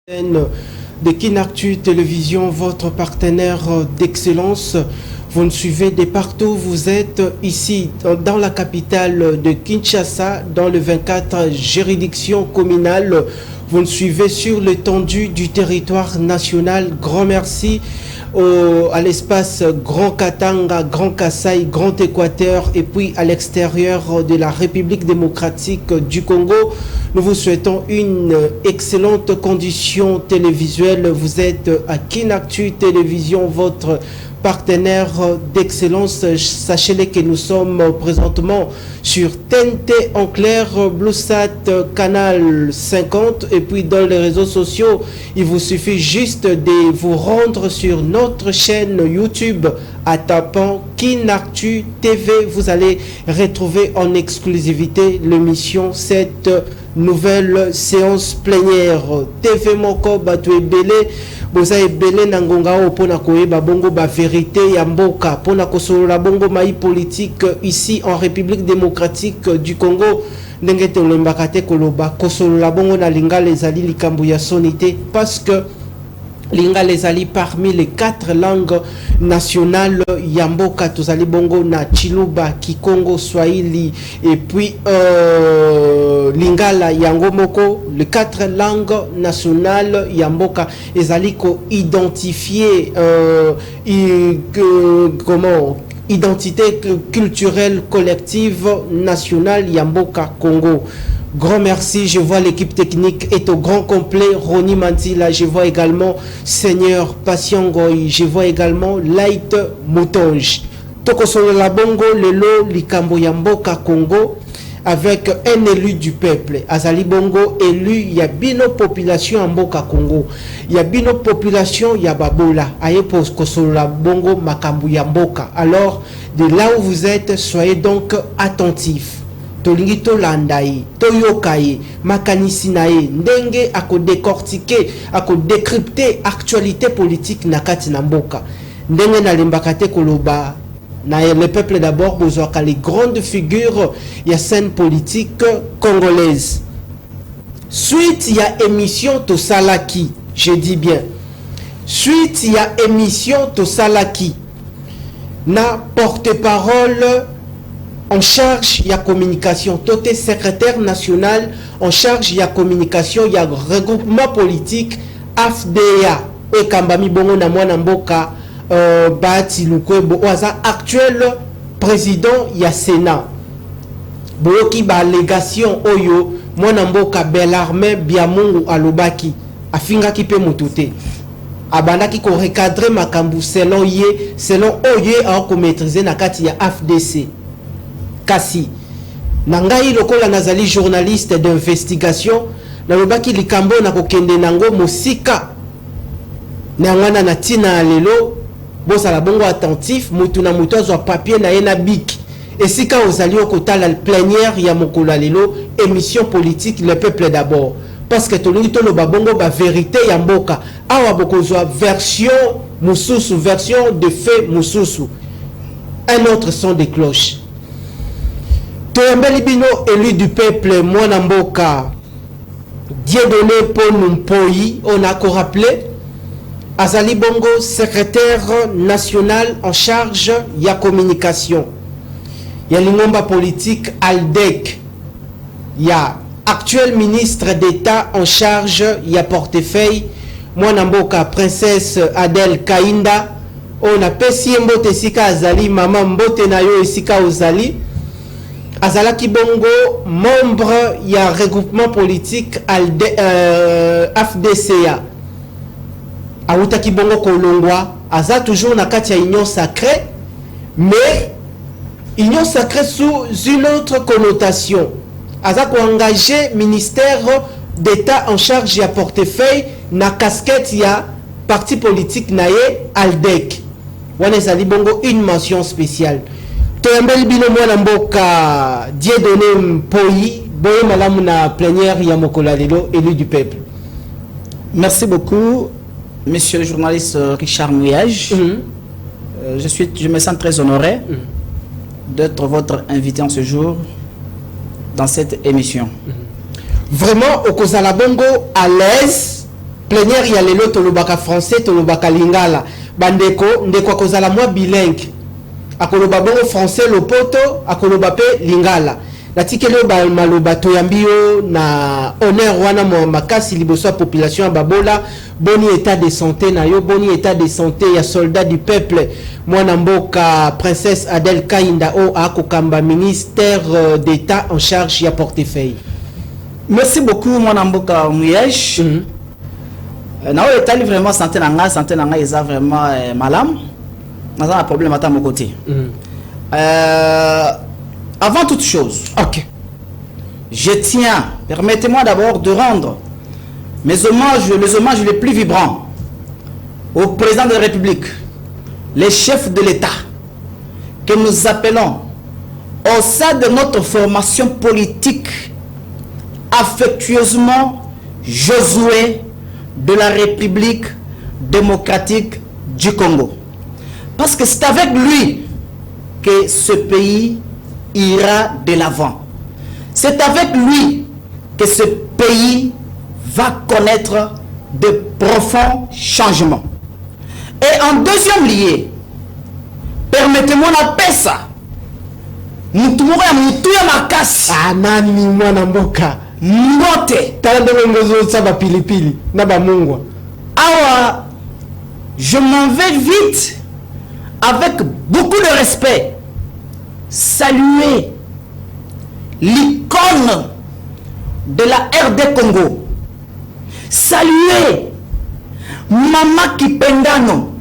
De Kinactu Télévision, votre partenaire d'excellence. Vous nous suivez de partout. Vous êtes ici dans la capitale de Kinshasa, dans le 24 juridictions communales. Vous nous suivez sur l'étendue du territoire national. Grand merci à l'espace Grand Katanga, Grand Kasaï, Grand Équateur et puis à l'extérieur de la République démocratique du Congo. Nous vous souhaitons une excellente condition télévisuelle. Vous êtes à Kinactu Télévision, votre partenaire d'excellence. Sachez-le que nous sommes présentement sur TNT en clair, BlueSat Canal 50 et puis dans les réseaux sociaux, il vous suffit juste de vous rendre sur notre chaîne YouTube en tapant Kinactu TV. Vous allez retrouver en exclusivité l'émission cette nouvelle séance plénière. TV Moko Bato Ebele boza ebele na ngonga o pona koyeba bongo ba vérité ya mboka pona kosolola bongo mai politique ici en République démocratique du Congo. Ndenge te olembaka te koloba kosolola bongo na lingala ezali likambo ya sonité parce que lingala ezali parmi les 4 langues nationales ya mboka. Tozali bongo na Chiluba, Kikongo, Swahili et puis lingala yango moko. Les 4 langues nationales ya mboka ezali ko identifier comment identité culturelle collective nationale ya mboka Congo. Grand merci, je vois l'équipe technique est au grand complet. Roni Mantila, je vois également Seigneur Patiengoy, je vois également Light Moutonge. Tokosolo la bongo lelo likambo ya mboka Congo avec un élu du peuple. Azali bongo élu ya bino population ya mboka Congo. Ya bino population ya babola. Aye pos kosolo la bongo makambu ya mboka. Alors de là où vous êtes, soyez donc attentifs. Tolingi to landai, to yokai, makanisi nae, ndenge ako décortiquer, ako décrypter actualité politique nakati na mboka. Ndenge na lembakate koloba, na le peuple d'abord, bozwaka les grandes figures ya scène politique congolaise. Suite ya émission to salaki, je dis bien. Suite ya émission to salaki, na porte-parole en charge ya communication, toté secrétaire national en charge ya communication ya regroupement politique AFDEA et Kambami bongo na mwana mboka Bati Lukwebo oza actuel président ya Sénat. Boyoki ba allégation oyo mwana mboka Belarme Biamungu alobaki afinga kipe mutute abandaki ko recadrer makambu selon oye a ko maîtriser na kati ya AFDC. Kasi nangai lokola nazali journaliste d'investigation na lobaki likambo na kokende nango mosika na ngana na tina lelo bosa la bongo attentif mutu na mutu azwa papier na yena bik esika ozali okotala plénière ya mokolo lelo émission politique le peuple d'abord parce que tolingi to loba bongo ba vérité ya mboka awa bokozwa version mususu version de fait mususu un autre son de cloche. Toyambeli bino élu du peuple mwana mboka Dieudonné Paul Mpoyi, on a encore rappelé azali bongo secrétaire national en charge ya communication ya lingomba politique ALDEC, ya actuel ministre d'État en charge ya portefeuille mwana mboka princesse Adèle Kainda. On a pesi mbote sika azali mama mbote na yo esika ozali azalaki bongo membre ya regroupement politique AFDCA autaki bongo kolongwa aza toujours na kati ya union sacrée, mais union sacrée sous une autre connotation. Aza ko engagé ministère d'État en charge ya portefeuille na casquette ya parti politique naye ALDEC. Wana ezali bongo une mention spéciale. Toyambeli bino mwana mboka Dieudonné Mpoyi boye malamu na plénière ya mokolo lelo élu du peuple. Merci beaucoup monsieur le journaliste Richard Mouyage. Je me sens très honoré d'être votre invité en ce jour dans cette émission. Vraiment okozala bongo à l'aise plénière ya lelo tolobaka français tolobaka lingala bandeko ndeko akozala mwa bilingue akoloba bongo français lopoto akoloba pe lingala natikeli ba maloba toyambi yo na honneur wana makasi liboso ya population ya babola boni état de santé na yo boni état de santé ya soldat du peuple mwana mboka princesse Adèle Kainda o akokamba ministère d'état en charge ya portefeuille. Merci beaucoup mwana mboka Muyej. Na o état vraiment santé nanga eza vraiment malam na un problème à mon côté. Avant toute chose, je tiens, permettez-moi d'abord de rendre les hommages les plus vibrants au président de la République, les chefs de l'État, que nous appelons au sein de notre formation politique affectueusement Josué de la République démocratique du Congo. Parce que c'est avec lui que ce pays ira de l'avant. C'est avec lui que ce pays va connaître de profonds changements. Et en deuxième lieu, permettez-moi d'appeler ça. Je m'en vais vite avec beaucoup de respect saluer l'icône de la RD Congo, saluer Mama Kipendano,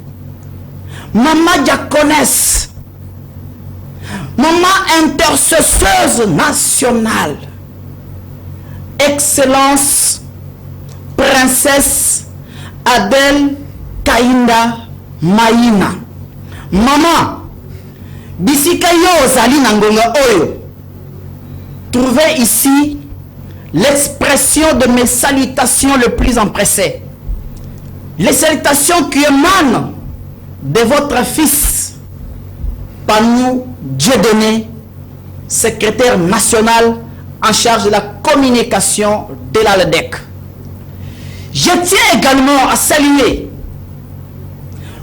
Mama Diaconesse, Mama intercesseuse nationale, Excellence Princesse Adèle Kainda Maïna. Maman, bisika yo ozali na ngonga oyo. Trouvez ici l'expression de mes salutations le plus empressées. Les salutations qui émanent de votre fils, Panou Dieudonné, secrétaire national en charge de la communication de l'ALDEC. Je tiens également à saluer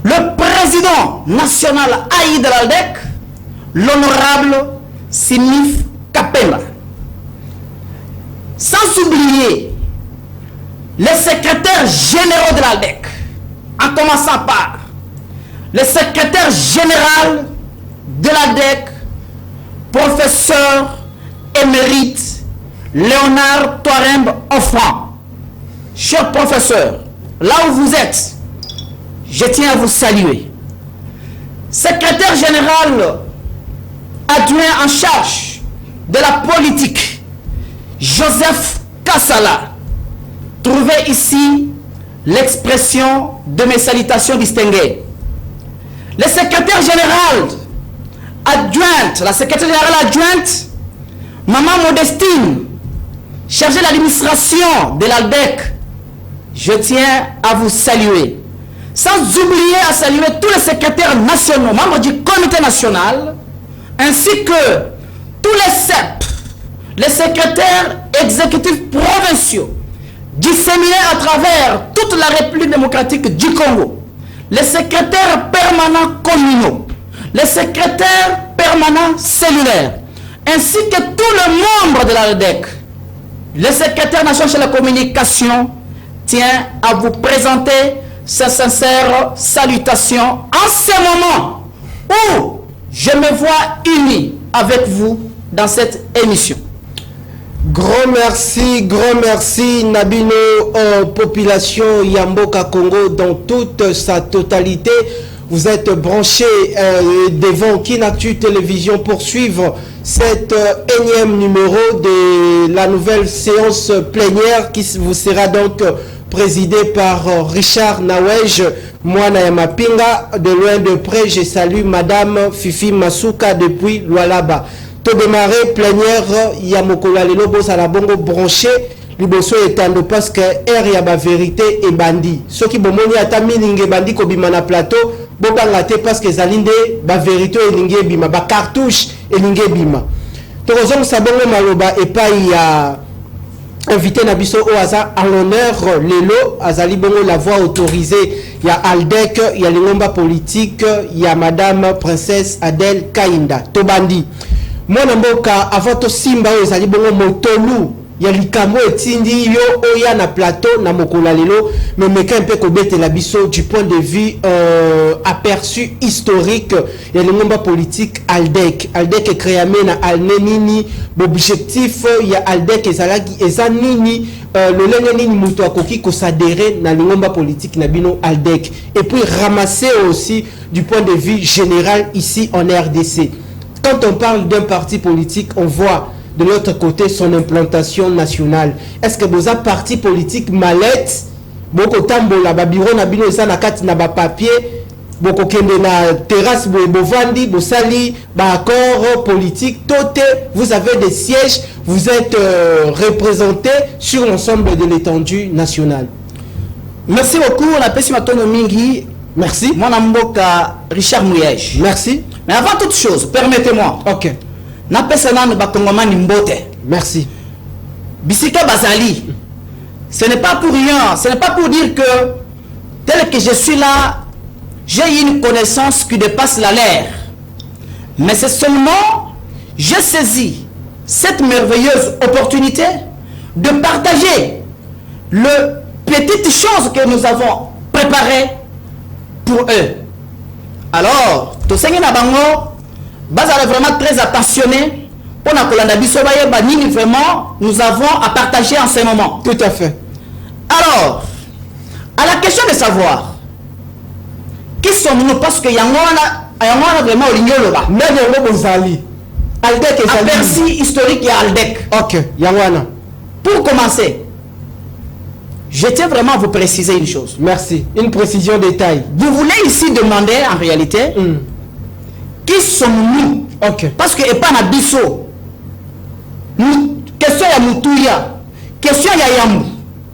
le président national AI de l'ALDEC, l'honorable Simif Kapela. Sans oublier les secrétaires généraux de l'ALDEC, en commençant par le secrétaire général de l'ALDEC, professeur émérite Léonard Touarembe Offrand. Cher professeur, là où vous êtes, je tiens à vous saluer. Secrétaire général adjoint en charge de la politique, Joseph Kassala. Trouvez ici l'expression de mes salutations distinguées. Le secrétaire général adjointe, la secrétaire générale adjointe, Maman Modestine, chargée de l'administration de l'ALDEC, je tiens à vous saluer. Sans oublier à saluer tous les secrétaires nationaux, membres du comité national, ainsi que tous les CEP, les secrétaires exécutifs provinciaux, disséminés à travers toute la République démocratique du Congo, les secrétaires permanents communaux, les secrétaires permanents cellulaires, ainsi que tous les membres de l'ALDEC. Le secrétaire national de la communication tient à vous présenter ces sincères salutations en ce moment où je me vois uni avec vous dans cette émission. Grand merci Nabino, population Yamboka Congo dans toute sa totalité. Vous êtes branchés devant Kinactu Télévision pour suivre cet énième numéro de la nouvelle séance plénière qui vous sera donc présidée par Richard Nawej, Mwana Yamapinga. De loin de près, je salue Madame Fifi Masuka depuis Lualaba. Tout démarrer plénière Yamokola les lobos à la bongo branché liboso etando parce que air ya ba vérité et bandi ceux qui bomoni ata mininge bandi ko bima na plateau bobanga te parce que zalinde ba vérité elinge bima ba cartouche elinge bima to kozong sabongo maloba epai ya invité Nabiso Oaza en l'honneur Lelo Azali Bongo la voix autorisée. Il y a Aldec, il y a l'ingomba politique, il y a Madame Princesse Adèle Kainda Tobandi. Moi Namboka avant to Simba Azali Bongo Motolu. Il y a l'Ikamo et Tindi yo oya na plateau na mokola lelo mais meka un peu kobete la biso du point de vue aperçu historique. Il y a l'ingomba politique Aldec est créé na alnenini l'objectif il y a Aldec ezalaki ezanini le lengenini muto akoki ko s'adhérer na l'ingomba politique na bino Aldec et puis ramasser aussi du point de vue général ici en RDC. Quand on parle d'un parti politique, on voit de l'autre côté son implantation nationale. Est-ce que vous avez parti politique mallette, beaucoup tambola, bureau na bino esa na kati na ba papier, beaucoup kende na terrasse bovandi, bosali, ba accord politique, toté, vous avez des sièges, vous êtes représenté sur l'ensemble de l'étendue nationale. Merci beaucoup, on appelle Simatono Mingi. Merci. Mon amboka Richard Mouyège. Merci. Mais avant toute chose, permettez-moi. Ok. Merci. Bisika Bazali, ce n'est pas pour rien, ce n'est pas pour dire que tel que je suis là, j'ai une connaissance qui dépasse la leur. Mais c'est seulement, j'ai saisi cette merveilleuse opportunité de partager le petite chose que nous avons préparée pour eux. Alors, tout ce qui est vraiment très attentionné pour vraiment nous avons à partager en ce moment. Tout à fait. Alors, à la question de savoir qui sommes-nous, parce que Yangwana vraiment au Lignoloba. Aldec est aperçu historique, il y a Aldec. Ok, Yangwana. Pour commencer, je tiens vraiment à vous préciser une chose. Merci. Une précision détail. Vous voulez ici demander en réalité qui sommes-nous? Ok. Parce que et pas na biso. Question ya mutuya. Question ya yamu.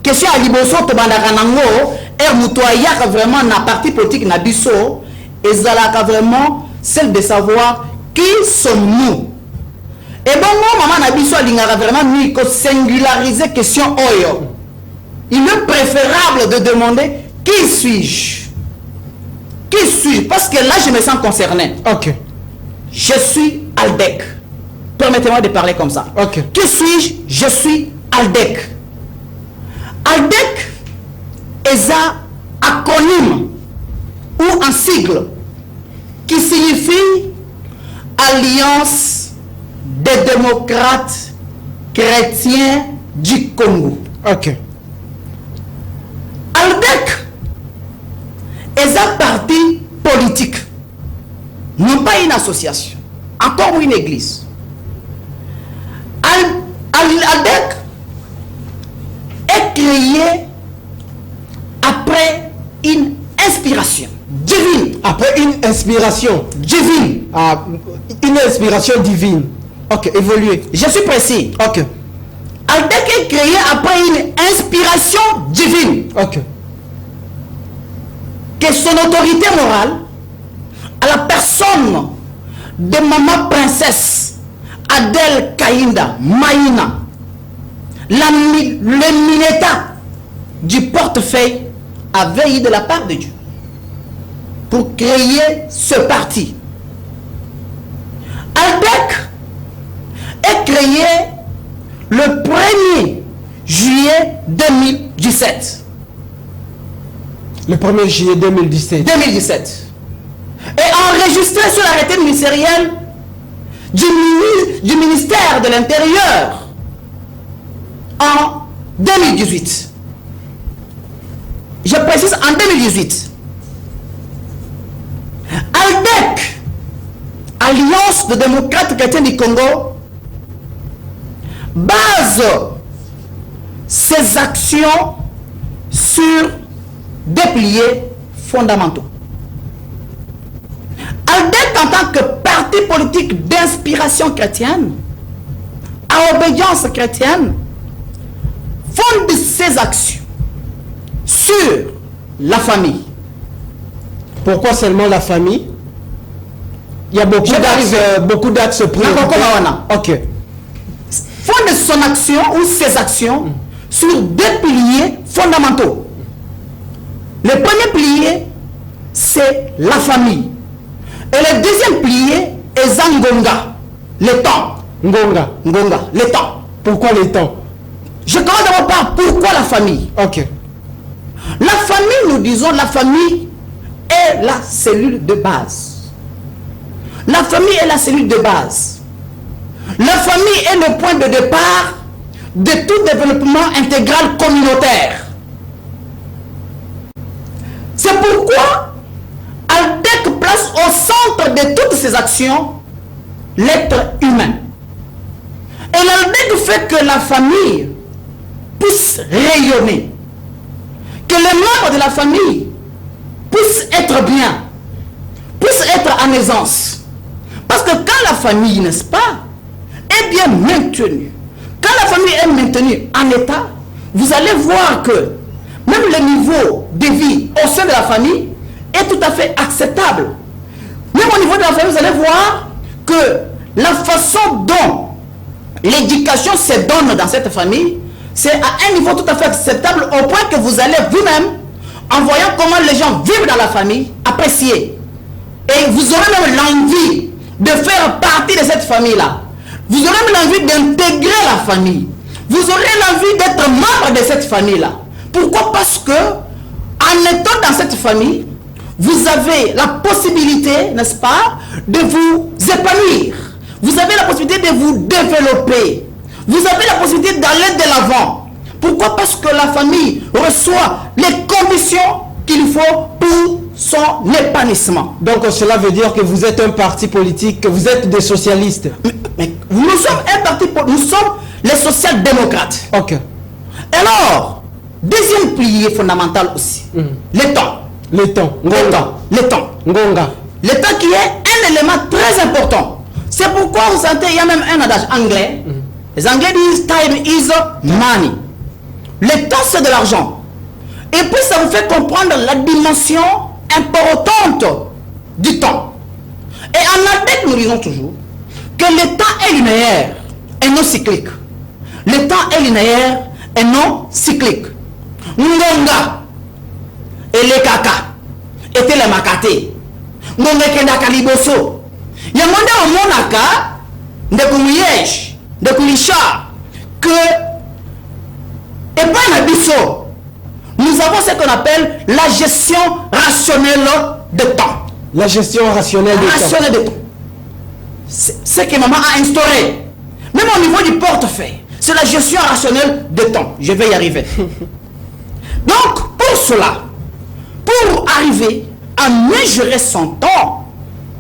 Question ya liboso to bandaka nango. Mutuya vraiment na parti politique na biso. Ezalaka vraiment celle de savoir qui sommes-nous. Et bon maman na biso lingara vraiment ni ko singulariser question oyo. Il est préférable de demander qui suis-je? Qui suis-je? Parce que là, je me sens concerné. Ok. Je suis Aldec. Permettez-moi de parler comme ça. Ok. Qui suis-je? Je suis Aldec. Aldec est un acronyme ou un sigle qui signifie Alliance des démocrates chrétiens du Congo. Ok. Aldec est un parti politique, non pas une association, encore une église. Aldec est créé après une inspiration divine. Après une inspiration divine. Ah, une inspiration divine. Ok, évoluer. Je suis précis. Ok. Aldec est créé après une inspiration divine. Ok. Que son autorité morale, à la personne de maman princesse Adèle Kainda Maïna, le Mineta du portefeuille, avait eu de la part de Dieu pour créer ce parti. Aldec est créé le 1er juillet 2017. Le 1er juillet 2017. 2017. Et enregistré sur l'arrêté ministériel du ministère de l'Intérieur en 2018. Je précise en 2018. Aldec, Alliance de démocrates chrétiens du Congo, base ses actions sur des piliers fondamentaux. Aldec, en tant que parti politique d'inspiration chrétienne, à obéissance chrétienne, fonde ses actions sur la famille. Pourquoi seulement la famille? Il y a beaucoup d'axes préoccupants. Ok. Fonde fonde son action ou ses actions sur 2 piliers fondamentaux. Le premier pilier, c'est la famille. Et le deuxième pilier est Zangonga, le temps. Ngonga. Ngonga, le temps. Pourquoi le temps? Je commence d'abord par pourquoi la famille. Ok. La famille, nous disons, la famille est la cellule de base. La famille est la cellule de base. La famille est le point de départ de tout développement intégral communautaire. C'est pourquoi ALDEC place au centre de toutes ses actions l'être humain. Et l'ALDEC fait que la famille puisse rayonner, que les membres de la famille puissent être bien, puissent être en aisance. Parce que quand la famille, n'est-ce pas, est bien maintenue, quand la famille est maintenue en état, vous allez voir que même le niveau de vie au sein de la famille est tout à fait acceptable. Même au niveau de la famille, vous allez voir que la façon dont l'éducation se donne dans cette famille, c'est à un niveau tout à fait acceptable au point que vous allez vous-même, en voyant comment les gens vivent dans la famille, apprécier. Et vous aurez même l'envie de faire partie de cette famille-là. Vous aurez même l'envie d'intégrer la famille. Vous aurez l'envie d'être membre de cette famille-là. Pourquoi? Parce que, en étant dans cette famille, vous avez la possibilité, n'est-ce pas, de vous épanouir. Vous avez la possibilité de vous développer. Vous avez la possibilité d'aller de l'avant. Pourquoi? Parce que la famille reçoit les conditions qu'il faut pour son épanouissement. Donc cela veut dire que vous êtes un parti politique, que vous êtes des socialistes. Mais nous sommes un parti politique, nous sommes les social-démocrates. Ok. Alors, deuxième pilier fondamental aussi, le temps. Le temps. Ngonga. Le temps. Ngonga. Le temps qui est un élément très important. C'est pourquoi vous sentez, il y a même un adage anglais. Les Anglais disent time is money. Le temps, c'est de l'argent. Et puis ça vous fait comprendre la dimension importante du temps. Et en ALDEC, nous disons toujours que le temps est linéaire et non cyclique. Le temps est linéaire et non cyclique. Ngonga et les kaka étaient les makate. Ngonga kendaka liboso. Yamonda au monaka de kumiesh, de kulisha que et pas un bisso. Nous avons ce qu'on appelle la gestion rationnelle de temps. La gestion rationnelle de temps. C'est ce que maman a instauré. Même au niveau du portefeuille. C'est la gestion rationnelle de temps. Je vais y arriver. Donc, pour cela, pour arriver à mieux gérer son temps,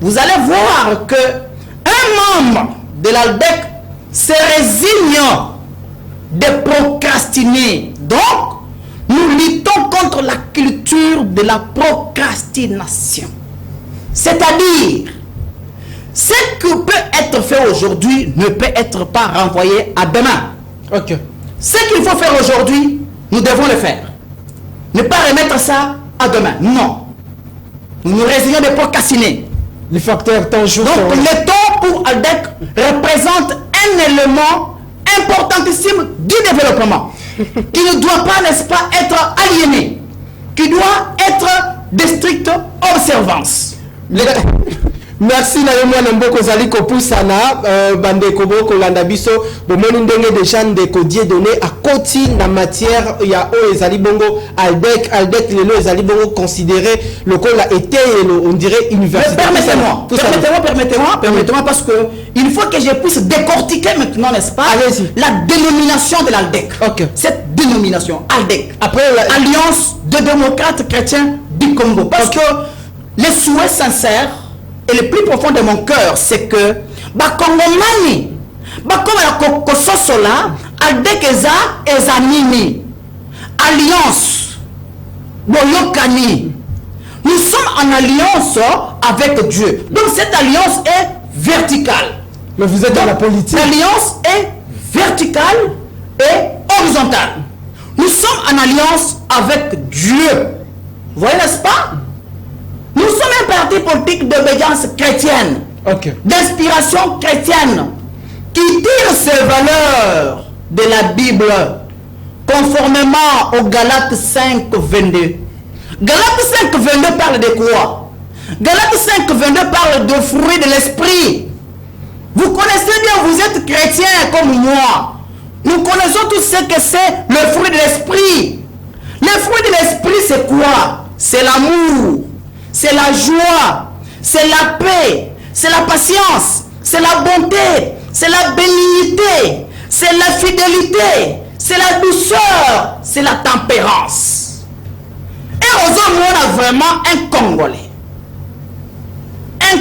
vous allez voir que un membre de l'ALDEC se résigne de procrastiner. Donc, nous luttons contre la culture de la procrastination. C'est-à-dire, ce qui peut être fait aujourd'hui ne peut être pas renvoyé à demain. Ok. Ce qu'il faut faire aujourd'hui, nous devons le faire. Ne pas remettre ça à demain. Non. Nous nous résignons de procrastiner. Le facteur temps jour. Donc, le temps pour ALDEC représente un élément importantissime du développement qui ne doit pas, n'est-ce pas, être aliéné, qui doit être de stricte observance. Merci na yemwa na mboko zali kopusana bande kobo kolanda biso bomoni ndenge déjà ndeko die donné à koti na matière ya o ezali bongo ALDEC lelo ezali bongo considéré lokola été on dirait université. Permettez-moi parce que il faut que je puisse décortiquer maintenant, n'est-ce pas, la dénomination de l'ALDEC. Ok. Cette dénomination ALDEC, après Alliance de démocrates chrétiens du Congo, parce que les souhaits sincères et le plus profond de mon cœur, c'est que Bakongomani, Bakola Kososola, ALDEC ezanini, Alliance, Boyokani. Nous sommes en alliance avec Dieu. Donc cette alliance est verticale. Mais vous êtes dans la politique. L'alliance est verticale et horizontale. Nous sommes en alliance avec Dieu. Vous voyez, n'est-ce pas? Nous sommes un parti politique d'obédience chrétienne, okay, d'inspiration chrétienne, qui tire ses valeurs de la Bible, conformément au Galates 5, 22. Galates 5, 22 parle de quoi? Galates 5, 22 parle de fruits de l'esprit. Vous connaissez bien, vous êtes chrétiens comme moi. Nous connaissons tout ce que c'est le fruit de l'esprit. Le fruit de l'esprit, c'est quoi? C'est l'amour, c'est la joie, c'est la paix, c'est la patience, c'est la bonté, c'est la bénignité, c'est la fidélité, c'est la douceur, c'est la tempérance. Et aujourd'hui, on a vraiment un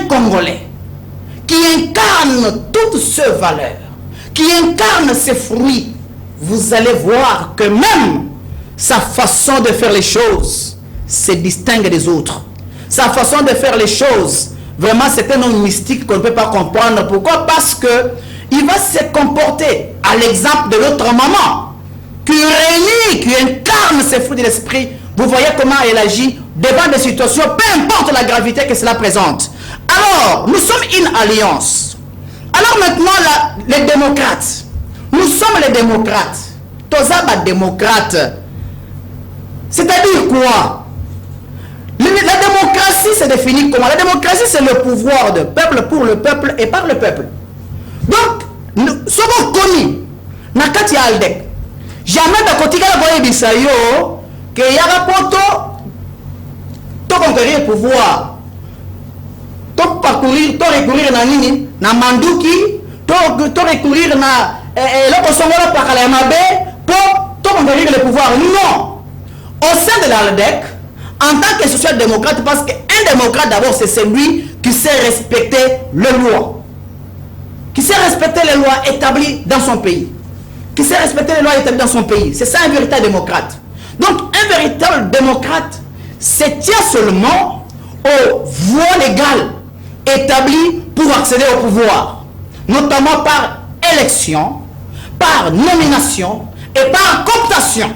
Congolais qui incarne toutes ces valeurs, qui incarne ces fruits. Vous allez voir que même sa façon de faire les choses se distingue des autres. Sa façon de faire les choses, vraiment, c'est un homme mystique qu'on ne peut pas comprendre. Pourquoi? Parce que il va se comporter à l'exemple de l'autre maman qui réunit, qui incarne ces fruits de l'esprit. Vous voyez comment elle agit devant des situations, peu importe la gravité que cela présente. Alors, nous sommes une alliance. Alors maintenant, les démocrates. Nous sommes les démocrates. Tozaba démocrate. C'est-à-dire quoi? La démocratie se définit comment? La démocratie, c'est le pouvoir du peuple pour le peuple et par le peuple. Donc, nous sommes connus. Nakati Aldek. Jamais de côté de la Bisayo, que y a rapporté tout conquérir le pouvoir. Tout parcourir, tout recourir na nini, na manduki, tout recourir na l'opposongola par la mabe pour tout conquérir le pouvoir. Non. Au sein de l'ALDEC, en tant que social-démocrate, parce qu'un démocrate d'abord c'est celui qui sait respecter les lois, qui sait respecter les lois établies dans son pays, qui sait respecter les lois établies dans son pays. C'est ça un véritable démocrate. Donc un véritable démocrate se tient seulement aux voies légales établies pour accéder au pouvoir, notamment par élection, par nomination et par cooptation.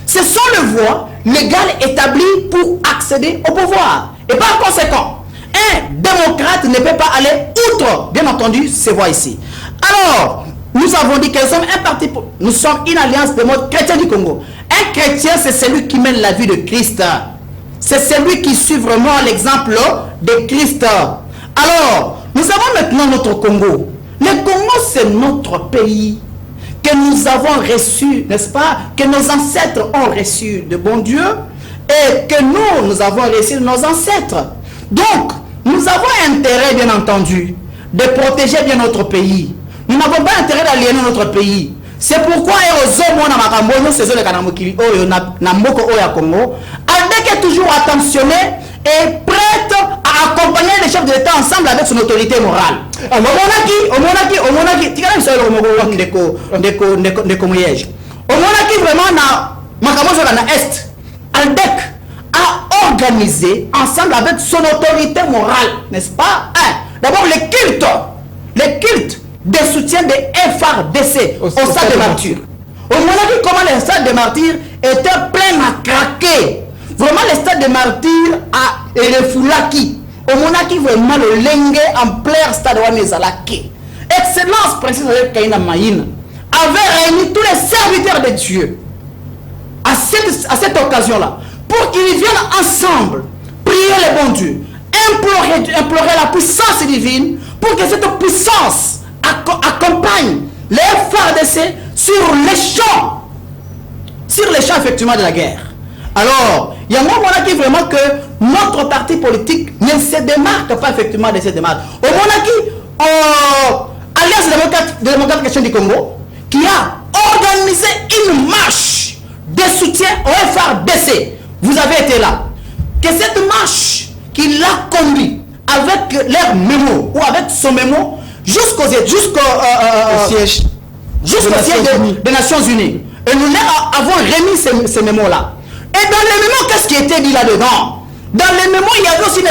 Ce sont les voies légales établies pour accéder au pouvoir. Et par conséquent, un démocrate ne peut pas aller outre, bien entendu, ces voies ici. Alors, nous avons dit que nous sommes un parti, nous sommes une alliance de mode chrétien du Congo. Un chrétien, c'est celui qui mène la vie de Christ. C'est celui qui suit vraiment l'exemple de Christ. Alors, nous avons maintenant notre Congo. Le Congo, c'est notre pays que nous avons reçu, n'est-ce pas, que nos ancêtres ont reçu de bon Dieu et que nous avons reçu de nos ancêtres. Donc, nous avons intérêt, bien entendu, de protéger bien notre pays. Nous n'avons pas intérêt d'aliéner notre pays. C'est pourquoi Aldec est toujours attentionné et prête à accompagner les chefs de l'État ensemble avec son autorité morale. Aldec a organisé ensemble avec son autorité morale, n'est-ce pas? D'abord le culte de soutien de FRDC au stade de martyrs. Au Monaki, comment le stade de martyrs était plein à craquer. Vraiment, le stade de martyrs et le Foulaki. Au Monaki, vraiment, le Lengue en plein stade de Wamezalaki. Excellence, princesse Kaina Maïna, avait réuni tous les serviteurs de Dieu à cette occasion-là pour qu'ils viennent ensemble prier le bon Dieu, implorer la puissance divine pour que cette puissance accompagne les FARDC sur les champs effectivement de la guerre. Alors, il y a un moment qui vraiment que notre parti politique ne se démarque pas effectivement de cette démarche. Au moment Alliance démocrate chrétienne du Congo, qui a organisé une marche de soutien au FARDC. Vous avez été là. Que cette marche qui l'a conduit avec leur mémo ou avec son mémo jusqu'au siège des Nations Unies. Et nous leur avons remis ces mémos-là. Et dans les mémos, qu'est-ce qui était dit là-dedans? Dans les mémos, il y avait aussi une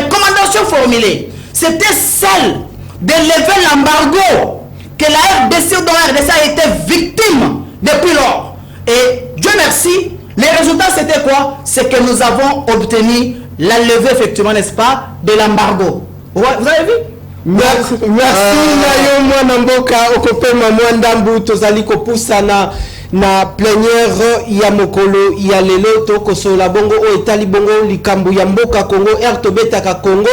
recommandation formulée. C'était celle de lever l'embargo que la RDC ou dont la RDC a été victime depuis lors. Et Dieu merci, les résultats c'était quoi? C'est que nous avons obtenu la levée effectivement, n'est-ce pas, de l'embargo. Vous avez vu? Merci Nayo Mwana Mboka okopema Mwandambu tozali kopusana na plénière ya mokolo ya lelo tokosola bongo o etali bongo likambo ya mboka Congo Ertobetaka Congo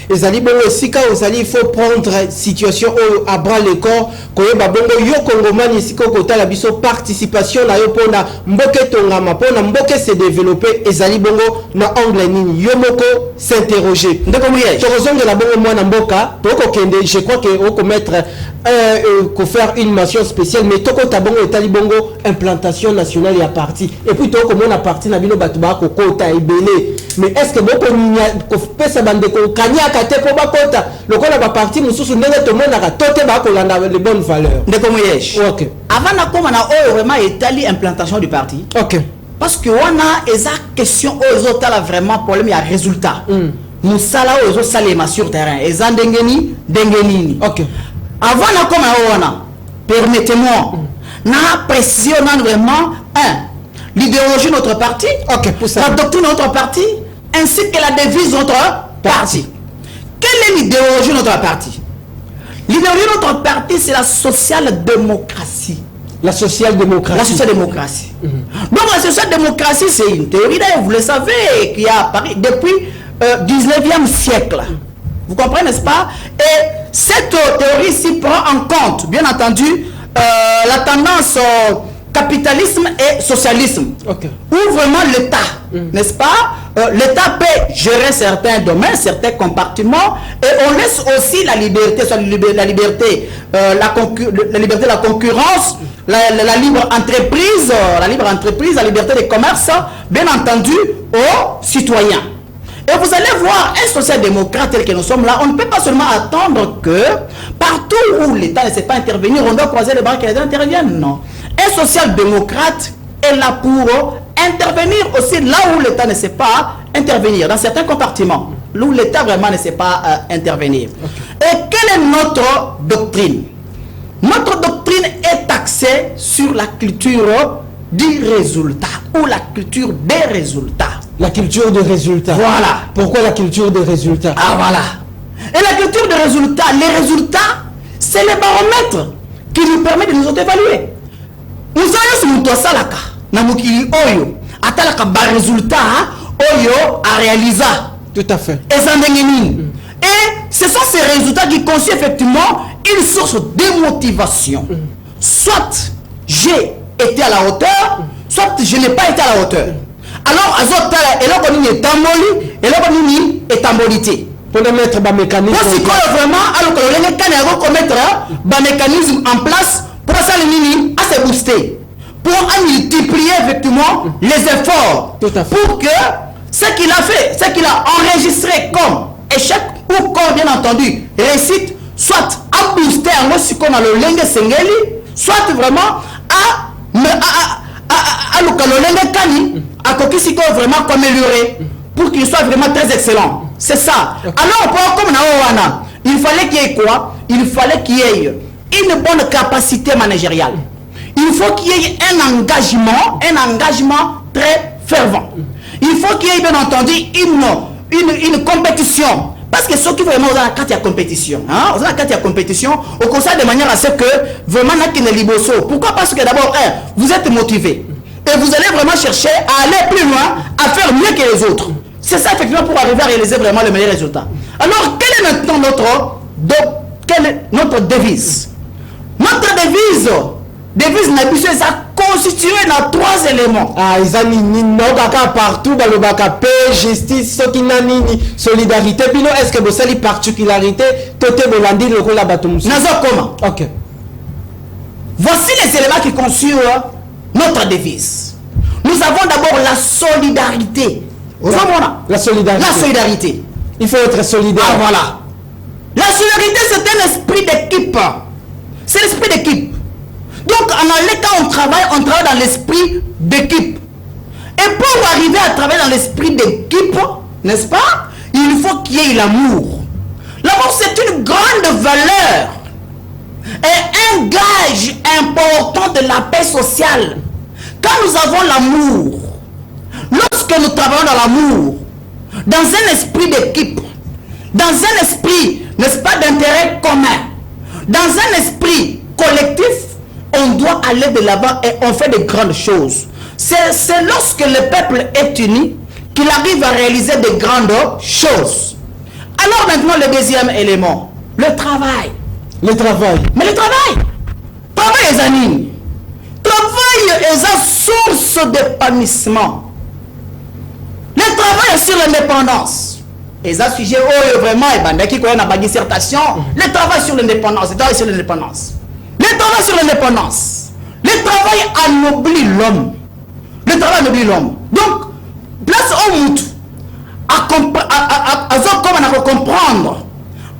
ezali bongo esika ozali il faut prendre situation à bras le corps koyeba bongo yo Congomani esika kotala biso participation na yo pona mboke tongama pona mboke se développer ezali bongo na angle nini yo moko s'interroger ndeko muye tokozongela bongo Mwana Mboka toko kende je crois que au commettre faire une mention spéciale mais toko tabongo etali bongo implantation nationale ya parti et puis toko mona parti na bino batu ba kokota ebele mais est-ce que boko ko pesa bande ko kanya kate po bakota lokola ba parti mususu ndenge to mona ka tote ba ko landa les bonnes valeurs ndeko muyesh OK avant na koma na vraiment etali implantation du parti OK parce que on a eza question aux autres là vraiment problème ya résultat musala aux autres salema sur terrain eza ndengeni dengenini OK avant na koma wana permettez-moi na précision vraiment l'idéologie de notre parti, pour ça. la doctrine de notre parti, ainsi que la devise de notre parti. Quelle est l'idéologie de notre parti? L'idéologie de notre parti, c'est la social-démocratie. La social-démocratie. La social-démocratie. Donc la social-démocratie, c'est une théorie, vous le savez, qui a apparu depuis 19e siècle. Vous comprenez, n'est-ce pas? Et cette théorie-ci prend en compte, bien entendu, la tendance capitalisme et socialisme, où vraiment l'État, n'est-ce pas, l'État peut gérer certains domaines, certains compartiments, et on laisse aussi la liberté, soit la liberté de la concurrence, la libre entreprise, la liberté de commerce, bien entendu, aux citoyens. Et vous allez voir, un social-démocrate tel que nous sommes là, on ne peut pas seulement attendre que partout où l'État ne sait pas intervenir, on doit croiser les bras que l'État intervienne. Non. Un social-démocrate est là pour intervenir aussi là où l'État ne sait pas intervenir, dans certains compartiments, où l'État vraiment ne sait pas intervenir. Et quelle est notre doctrine? Notre doctrine est axée sur la culture du résultat ou la culture des résultats. La culture des résultats. Voilà. Pourquoi la culture des résultats? Ah voilà. Et la culture des résultats, les résultats, c'est les baromètres qui nous permettent de nous auto-évaluer. Nous avons sur salaka, namukili oyo, atalaka ba résultat oyo a réalisé. Tout à fait. Et ce sont ces résultats qui constituent effectivement une source de motivation. Soit j'ai été à la hauteur, soit je n'ai pas été à la hauteur. Alors, azotala, et là, on est tamboli, et là, on est tambolité. Pour mettre un mécanisme. Parce que vraiment, alors que l'on mettre un mécanisme en place pour ça, à se booster, pour multiplier effectivement les efforts. Tout à fait. Pour que ce qu'il a fait, ce qu'il a enregistré comme échec ou comme bien entendu réussite, soit à booster en ce qu'on a le lingue sengeli, soit vraiment à l'okalolenge kani, à kokisiko vraiment améliorer pour qu'il soit vraiment très excellent. C'est ça. Alors, comme Naowana, il fallait qu'il y ait quoi? Il fallait qu'il y ait une bonne capacité managériale. Il faut qu'il y ait un engagement très fervent. Il faut qu'il y ait bien entendu une compétition. Parce que ceux qui vraiment ont la carte de compétition, on a la carte de compétition, au conseil de manière à ce que vraiment n'a liboso. Pourquoi? Parce que d'abord, vous êtes motivé. Et vous allez vraiment chercher à aller plus loin, à faire mieux que les autres. C'est ça effectivement pour arriver à réaliser vraiment le meilleur résultat. Alors, quelle est maintenant notre devise? Notre devise n'a plus ça constitué dans 3 éléments. Ah, ils ont partout, paix, justice, solidarité. Puis est-ce que vous avez une particularité? Ok. Voici les éléments qui constituent notre devise. Nous avons d'abord la solidarité. La solidarité. La solidarité. Il faut être solidaire. Ah voilà. La solidarité, c'est un esprit d'équipe. C'est l'esprit d'équipe. Donc, quand on travaille dans l'esprit d'équipe. Et pour arriver à travailler dans l'esprit d'équipe, n'est-ce pas? Il faut qu'il y ait l'amour. L'amour, c'est une grande valeur. Et un gage important de la paix sociale. Quand nous avons l'amour, lorsque nous travaillons dans l'amour, dans un esprit d'équipe, dans un esprit, n'est-ce pas, d'intérêt commun, dans un esprit collectif, on doit aller de l'avant et on fait de grandes choses. C'est lorsque le peuple est uni qu'il arrive à réaliser de grandes choses. Alors maintenant, le deuxième élément, le travail. Le travail. Mais le travail est anime. Travail est une source d'épanouissement. Le travail sur l'indépendance. Et ça, sujet, oh, vraiment, qui connaît ma dissertation. Le travail sur l'indépendance. Le travail sur l'indépendance. Le travail sur l'indépendance. Le travail anoblit l'homme. Le travail anoblit l'homme. Donc, place au mout à comprendre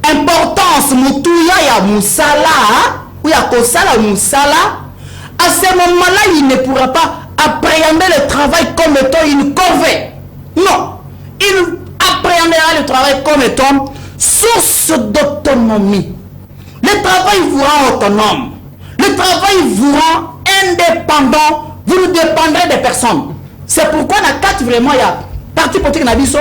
importance mutuya ya musala ou ya kosala musala. À ce moment-là, il ne pourra pas appréhender le travail comme étant une corvée. Non, il appréhendera le travail comme étant source d'autonomie. Le travail vous rend autonome. Le travail vous rend indépendant. Vous ne dépendrez des personnes. C'est pourquoi dans 4 vraiment, il y a parti politique Nabiso.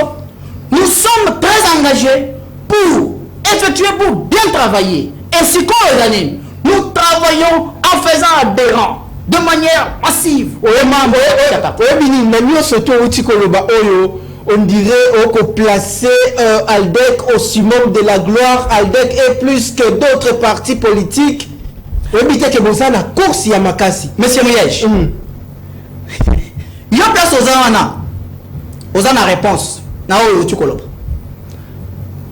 Nous sommes très engagés pour effectuer, pour bien travailler. Ainsi qu'aux années, nous travaillons en faisant adhérent de manière massive. On dirait qu'on placer Aldec au summum de la gloire. Aldec est plus que d'autres partis politiques. On dit que bon ça la course Yamakasi. Monsieur Miège, il y a place aux ans à réponse. Na o tu koloba.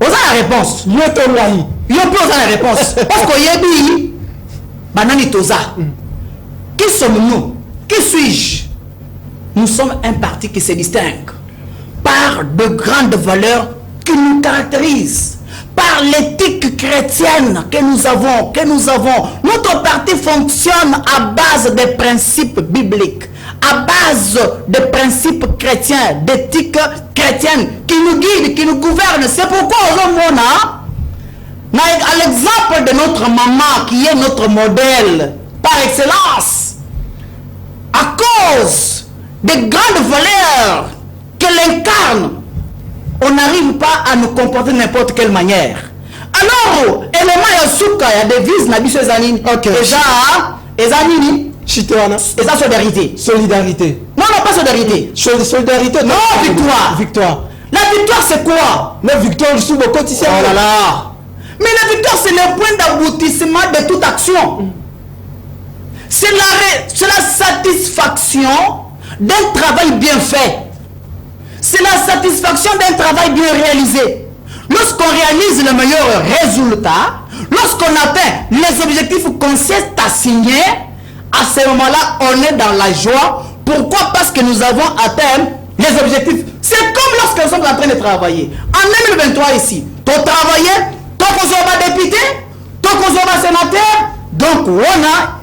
Aux ans à réponse. Il y a plus aux réponse. Parce que yebi banani toza. Qui sommes-nous? Qui suis-je? Nous sommes un parti qui se distingue par de grandes valeurs qui nous caractérisent, par l'éthique chrétienne que nous avons. Notre parti fonctionne à base des principes bibliques, à base des principes chrétiens, d'éthique chrétienne qui nous guide, qui nous gouverne. C'est pourquoi aujourd'hui, à l'exemple de notre maman qui est notre modèle par excellence, à cause des grandes valeurs qu'elle incarne, on n'arrive pas à nous comporter de n'importe quelle manière. Alors, élément yasuka ya devise na biso ezanini. Ok. Déjà, ezanini. Chitoana. Et ça, solidarité. Solidarité. Non, pas solidarité. Solidarité. Non, victoire. Victoire. La victoire, c'est quoi? La victoire, sous le quotidien. Oh là là. Mais la victoire, c'est le point d'aboutissement de toute action. C'est la satisfaction d'un travail bien fait. C'est la satisfaction d'un travail bien réalisé. Lorsqu'on réalise le meilleur résultat, lorsqu'on atteint les objectifs qu'on s'est assignés, à ce moment-là, on est dans la joie. Pourquoi? Parce que nous avons atteint les objectifs. C'est comme lorsque nous sommes en train de travailler. En 2023 ici, tu travailles, tu es député, tu es sénateur, donc on a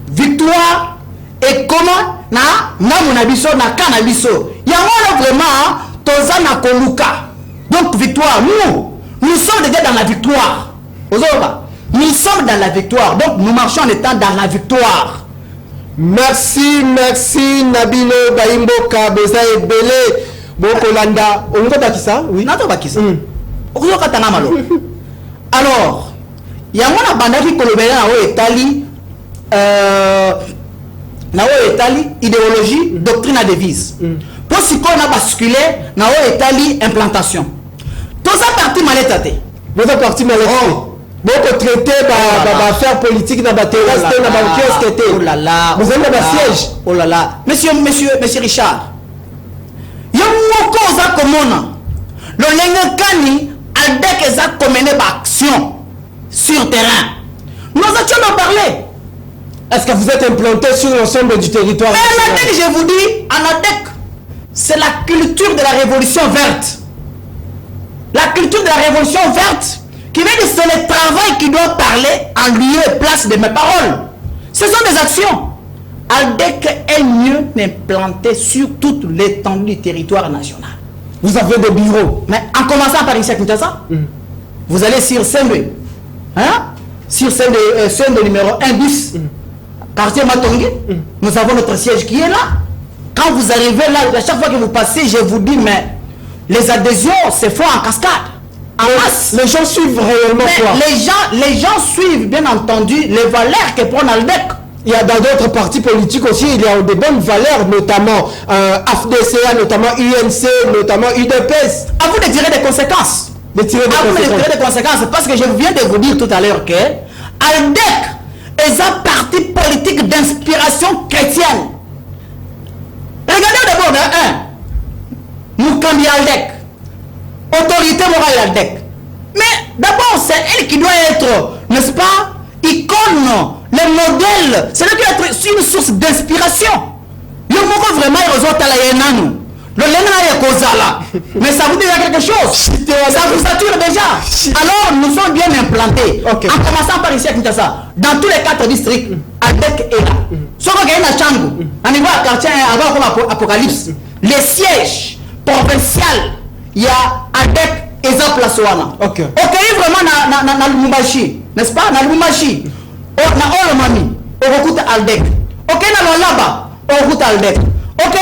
victoire et comment na monabiso na canabiso. Il y a vraiment toza na koluka. Donc victoire, nous sommes déjà dans la victoire. Nous sommes dans la victoire. Donc nous marchons en étant dans la victoire. Merci Nabilo Baimboka Beza Ebele Bokolanda. On va bakisa? Oui. Nato bakisa. Alors, il y a un bandaki kolobela na etali idéologie, doctrine à devise. Pour ce qu'on a basculé, na etali implantation. Tout ça parti maleta. Vous êtes parti maleta. Beaucoup traité d'affaires politiques dans la terrasse, dans la kiosque. Oh là là. Vous avez le siège. Oh là là. Monsieur Richard. Il y a un cause à commun. Le Lengekani a dit que ça commené action sur terrain. Nous avons parlé. Est-ce que vous êtes implanté sur l'ensemble du territoire? Mais Anadek, je vous dis, Anadek, c'est la culture de la révolution verte. La culture de la révolution verte, qui veut dire que c'est le travail qui doit parler en lieu et place de mes paroles. Ce sont des actions. Aldec est mieux implanté sur toute l'étendue du territoire national. Vous avez des bureaux. Mais en commençant par ici à Kinshasa, vous allez sur Sendwe. Hein? Sur Sendwe numéro 1 bis, quartier Matongi, nous avons notre siège qui est là. Quand vous arrivez là, à chaque fois que vous passez, je vous dis, mais les adhésions se font en cascade. en masse. Les gens suivent réellement Mais quoi? les gens suivent bien entendu les valeurs que prône Aldec. Il y a dans d'autres partis politiques aussi, il y a de bonnes valeurs, notamment AFDCA, notamment UNC, notamment UDPS. À vous de tirer des conséquences. De tirer des conséquences, parce que je viens de vous dire tout à l'heure que Aldec est un parti politique d'inspiration chrétienne. Regardez d'abord, Mukambi Aldec, autorité morale Aldec. Mais d'abord, c'est elle qui doit être, n'est-ce pas, icône, le modèle. C'est elle qui doit être une source d'inspiration. Le mot vraiment est résultat là. Le lena est causala. Mais ça vous dit quelque chose. Ça vous sature déjà. Alors nous sommes bien implantés. Okay. En commençant par ici à Kinshasa. Dans tous les 4 districts, Aldec est là. Ce qu'on gagne à Tchangou, on y voit à quartier avant comme Apocalypse. Les sièges provinciaux, il y a Aldec et Zaplasoana. Ok. Ok, vraiment dans le Lumbashi. N'est-ce pas? Dans le Lumbashi. Dans le Mami. On recrute Aldec. Ok, dans le Laba. On recrute Aldec. Ok,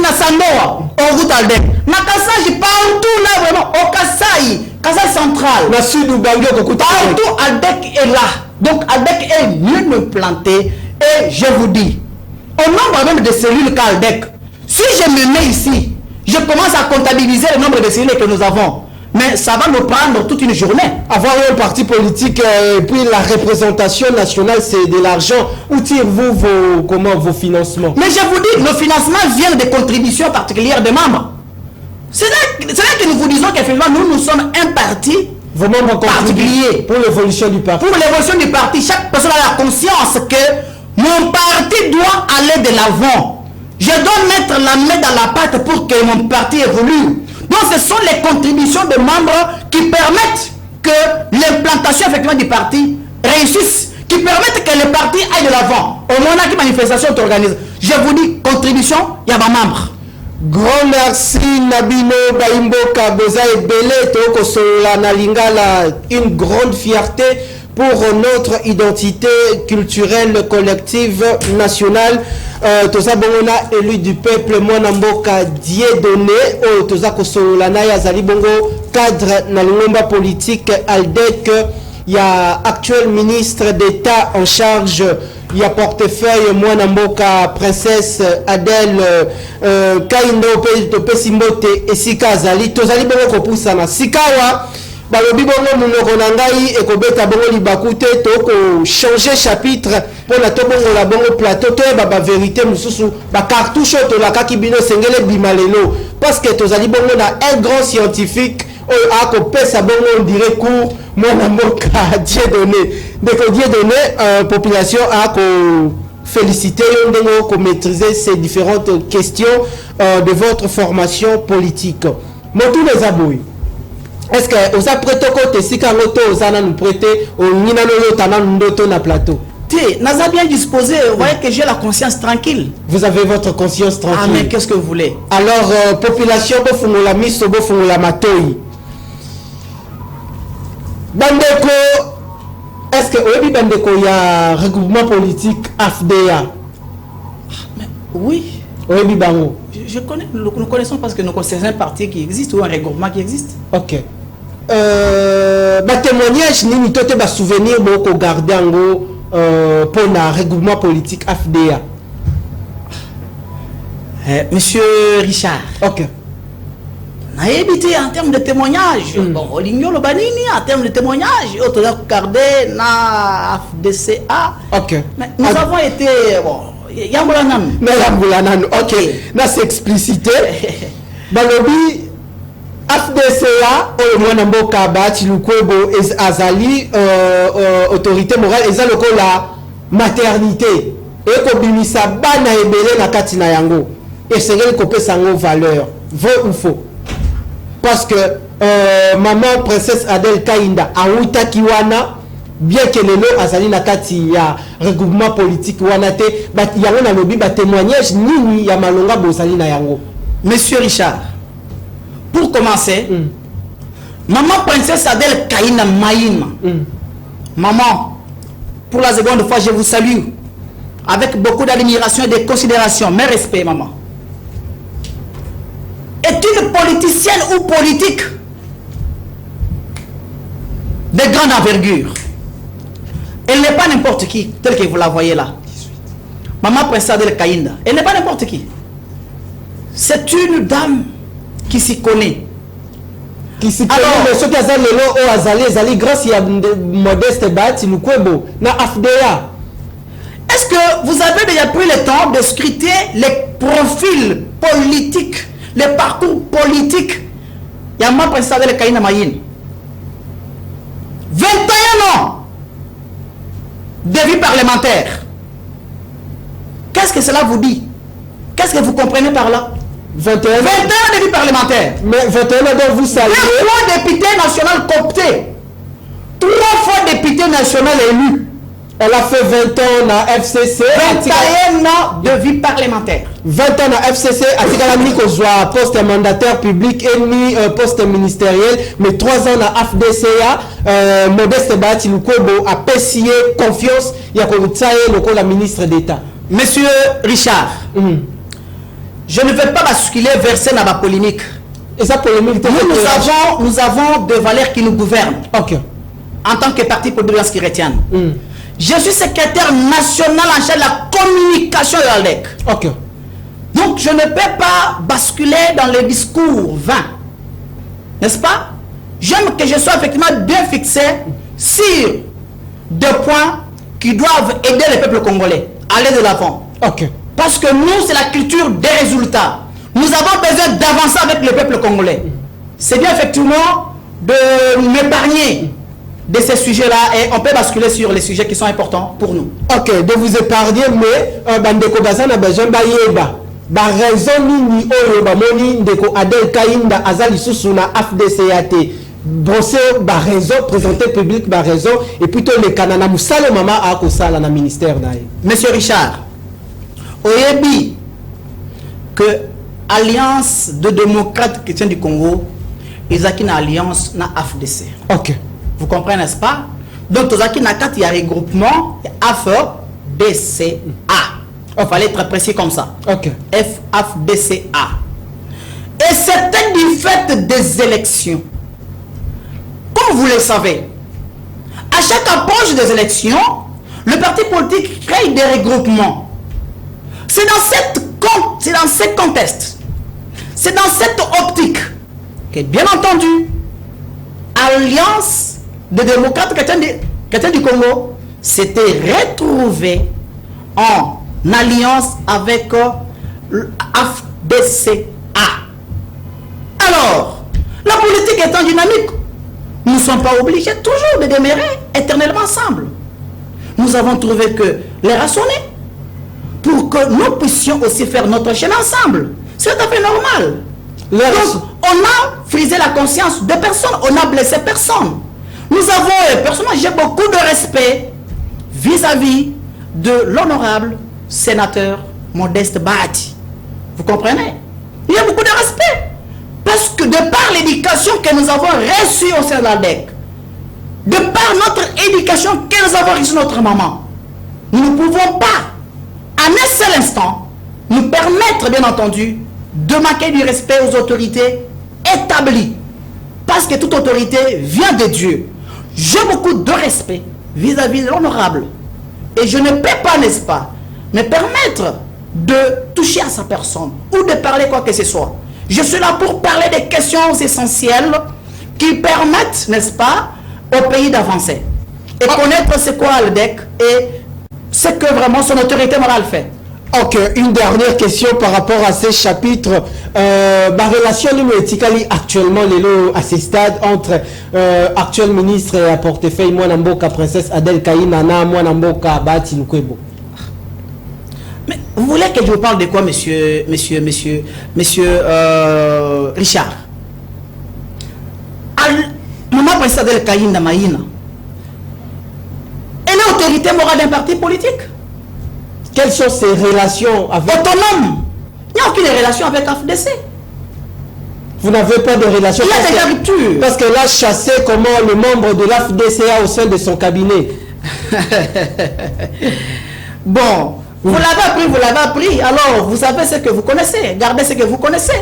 na Sandoa, on route Aldec. Na Kassai, partout là vraiment, au Kassai central. Na Sud ou Bangui, partout Aldec est là. Donc Aldec est mieux planté. Et je vous dis, au nombre même de cellules qu'Aldec, si je me mets ici, je commence à comptabiliser le nombre de cellules que nous avons. Mais ça va nous prendre toute une journée. Avoir un parti politique et puis la représentation nationale, c'est de l'argent. Où tirez-vous vos financements? Mais je vous dis, nos financements viennent des contributions particulières des membres. C'est là que nous vous disons qu'effectivement, nous sommes un parti vos membres particulier. Pour l'évolution du parti. Pour l'évolution du parti, chaque personne a la conscience que mon parti doit aller de l'avant. Je dois mettre la main dans la pâte pour que mon parti évolue. Donc ce sont les contributions des membres qui permettent que l'implantation effectivement du parti réussisse, qui permettent que le parti aille de l'avant. Au moment où la manifestation s'organise, je vous dis, contribution, il y a des membres. Grand merci Nabino Baimboka Boza et Belé Toko Solana Lingala, une grande fierté pour notre identité culturelle collective nationale. Toza Bongona élu du peuple Mwanamboka Dieudonné o Toza Kosolana Yazali Bongo cadre na lingomba politique Aldec. Il y a actuel ministre d'État en charge. Il y a portefeuille Mwanamboka princesse Adèle Kaindo Pesimbote et Sika Zali Tozali Bongo Kopusana Sikawa balobi bongo munoko na ngai ekobeta bongo libaku te toko changer chapitre pour la tobongo la bongo plateau to ba vérité mususu ba cartouche to la kakibino sengele bimalelo parce que tozali bongo na un grand scientifique a ko pesa bongo on dirait cours mwana mboka Dieudonné ndeko Dieudonné population a ko féliciter ndenge ko maîtriser ces différentes questions de votre formation politique. Motu les abouis. Est-ce que vous avez prêté côté si quand vous avez nous prêté au na plateau? Nous avons bien disposé, vous voyez que j'ai la conscience tranquille. Vous avez votre conscience tranquille. Ah mais qu'est-ce que vous voulez? Alors population bofungola miso bofungola matoi. Bandeko, est-ce que oui bandeko il y a regroupement politique AFDA? Oui. Oui bango. Je connais, nous connaissons parce que nous connaissons un parti qui existe ou un regroupement qui existe. Ok. Témoignage ni tote ba souvenir boko garder ango pour un regroupement politique AFDA. Monsieur Richard. Ok. On a évité en termes de témoignage. Bon, Olignolo Banini en termes de témoignage. On a regardé na FDCA. Ok. Mais nous avons été bon. Yambulanan. Ok. Là c'est explicité. Balobi FDCA au Mwanamboka Bati Lukwebo Azali autorité morale ezaloko la maternité et kobimisa bana ebele na katina yango et sengeli kopesa ngo valeur vrai ou faux parce que maman princesse Adèle Kainda awuta kiwana bien que lelo azali na kati ya regroupement politique wana te bat yango na lobi ba témoignage nini ya malonga bozali na yango. Monsieur Richard, pour commencer, maman princesse Adèle Kaina Maïma, maman, pour la seconde fois je vous salue avec beaucoup d'admiration et de considération, mes respects maman. Est une politicienne ou politique de grande envergure. Elle n'est pas n'importe qui, telle que vous la voyez là. Maman Princesse Adèle Kaïnda. Elle n'est pas n'importe qui. C'est une dame qui s'y connaît. Qui s'y connaît. Mais ce qui a zali grâce à Modeste Bahati Lukwebo na AFDEA. Est-ce que vous avez déjà pris le temps de scruter les profils politiques, les parcours politiques? Maman Princesse Adèle Kaïnda Mayine. 21 ans de vie parlementaire. Qu'est-ce que cela vous dit? Qu'est-ce que vous comprenez par là? 21 ans de vie parlementaire. Mais 21 ans dont vous saluez. 3 députés nationaux cooptés. 3 fois député national élu. Elle a fait 20 ans à FCC. 21 ans de vie parlementaire. 20 ans à FCC. Atikalami Kozwa, poste mandataire public et ni poste ministériel. Mais 3 ans à FDCA. Modeste Bahati Lukwebo a payé confiance. Il y a le ministre d'État. Monsieur Richard, je ne vais pas basculer verser dans la polémique. Et ça polémique, nous avons des valeurs qui nous gouvernent. Ok. En tant que parti politique chrétienne. Je suis secrétaire national en charge de la communication de l'ALDEC. Ok. Donc je ne peux pas basculer dans les discours vains. N'est-ce pas? J'aime que je sois effectivement bien fixé sur des points qui doivent aider le peuple congolais à aller de l'avant. Ok. Parce que nous, c'est la culture des résultats. Nous avons besoin d'avancer avec le peuple congolais. C'est bien effectivement de m'épargner de ces sujets-là et on peut basculer sur les sujets qui sont importants pour nous. Ok, de vous épargner, mais Bandeko Bazana besoin d'Ayeba. Ba raison ni Oyoba Moni Ndeko Adèle Kaïnda Azali Susuna AFDCAT. Brosser ba raison, présenter public ba raison et plutôt le Kanana Moussale Mama a Kosala na ministère d'ailleurs. Monsieur Richard, Oyebi que Alliance de démocrates chrétiens du Congo, ils ont une alliance na AFDC. Ok. Vous comprenez, n'est-ce pas? Donc, il y a un regroupement FDCA. Il fallait être précis comme ça. Ok. FDCA. Et c'était du fait des élections. Comme vous le savez, à chaque approche des élections, le parti politique crée des regroupements. C'est dans ce contexte, c'est dans cette optique que, bien entendu, Alliance des démocrates chrétiens du Congo s'était retrouvé en alliance avec l'AFDCA. Alors, la politique étant dynamique, nous ne sommes pas obligés toujours de demeurer éternellement ensemble. Nous avons trouvé que les raisonner pour que nous puissions aussi faire notre chemin ensemble. C'est tout à fait normal. Donc, on a frisé la conscience de personne, on a blessé personne. Nous avons, personnellement, j'ai beaucoup de respect vis-à-vis de l'honorable sénateur Modeste Bahati. Vous comprenez? Il y a beaucoup de respect. Parce que de par l'éducation que nous avons reçue au sein de l'ALDEC, de par notre éducation que nous avons reçue de notre maman, nous ne pouvons pas, en un seul instant, nous permettre, bien entendu, de manquer du respect aux autorités établies. Parce que toute autorité vient de Dieu. J'ai beaucoup de respect vis-à-vis de l'honorable. Et je ne peux pas, n'est-ce pas, me permettre de toucher à sa personne ou de parler quoi que ce soit. Je suis là pour parler des questions essentielles qui permettent, n'est-ce pas, au pays d'avancer. Et connaître c'est quoi l'ALDEC et ce que vraiment son autorité morale fait. Ok, une dernière question par rapport à ces chapitres. Ma relation numératically actuellement à ce stade entre actuel ministre et à portefeuille Mwanamboka Princesse Adèle Kaïnda na Mwanamboka Bahati Lukwebo. Mais vous voulez que je vous parle de quoi, monsieur Richard? Maman Princesse Adèle Kaïnda Maïna, elle est autorité morale d'un parti politique. Quelles sont ses relations avec... Autonome. Il n'y a aucune relation avec AFDC. Vous n'avez pas de relation? Il y a des ruptures. Parce qu'elle a chassé comment le membre de l'AFDCA au sein de son cabinet. Bon, vous l'avez appris. Alors, vous savez ce que vous connaissez. Gardez ce que vous connaissez.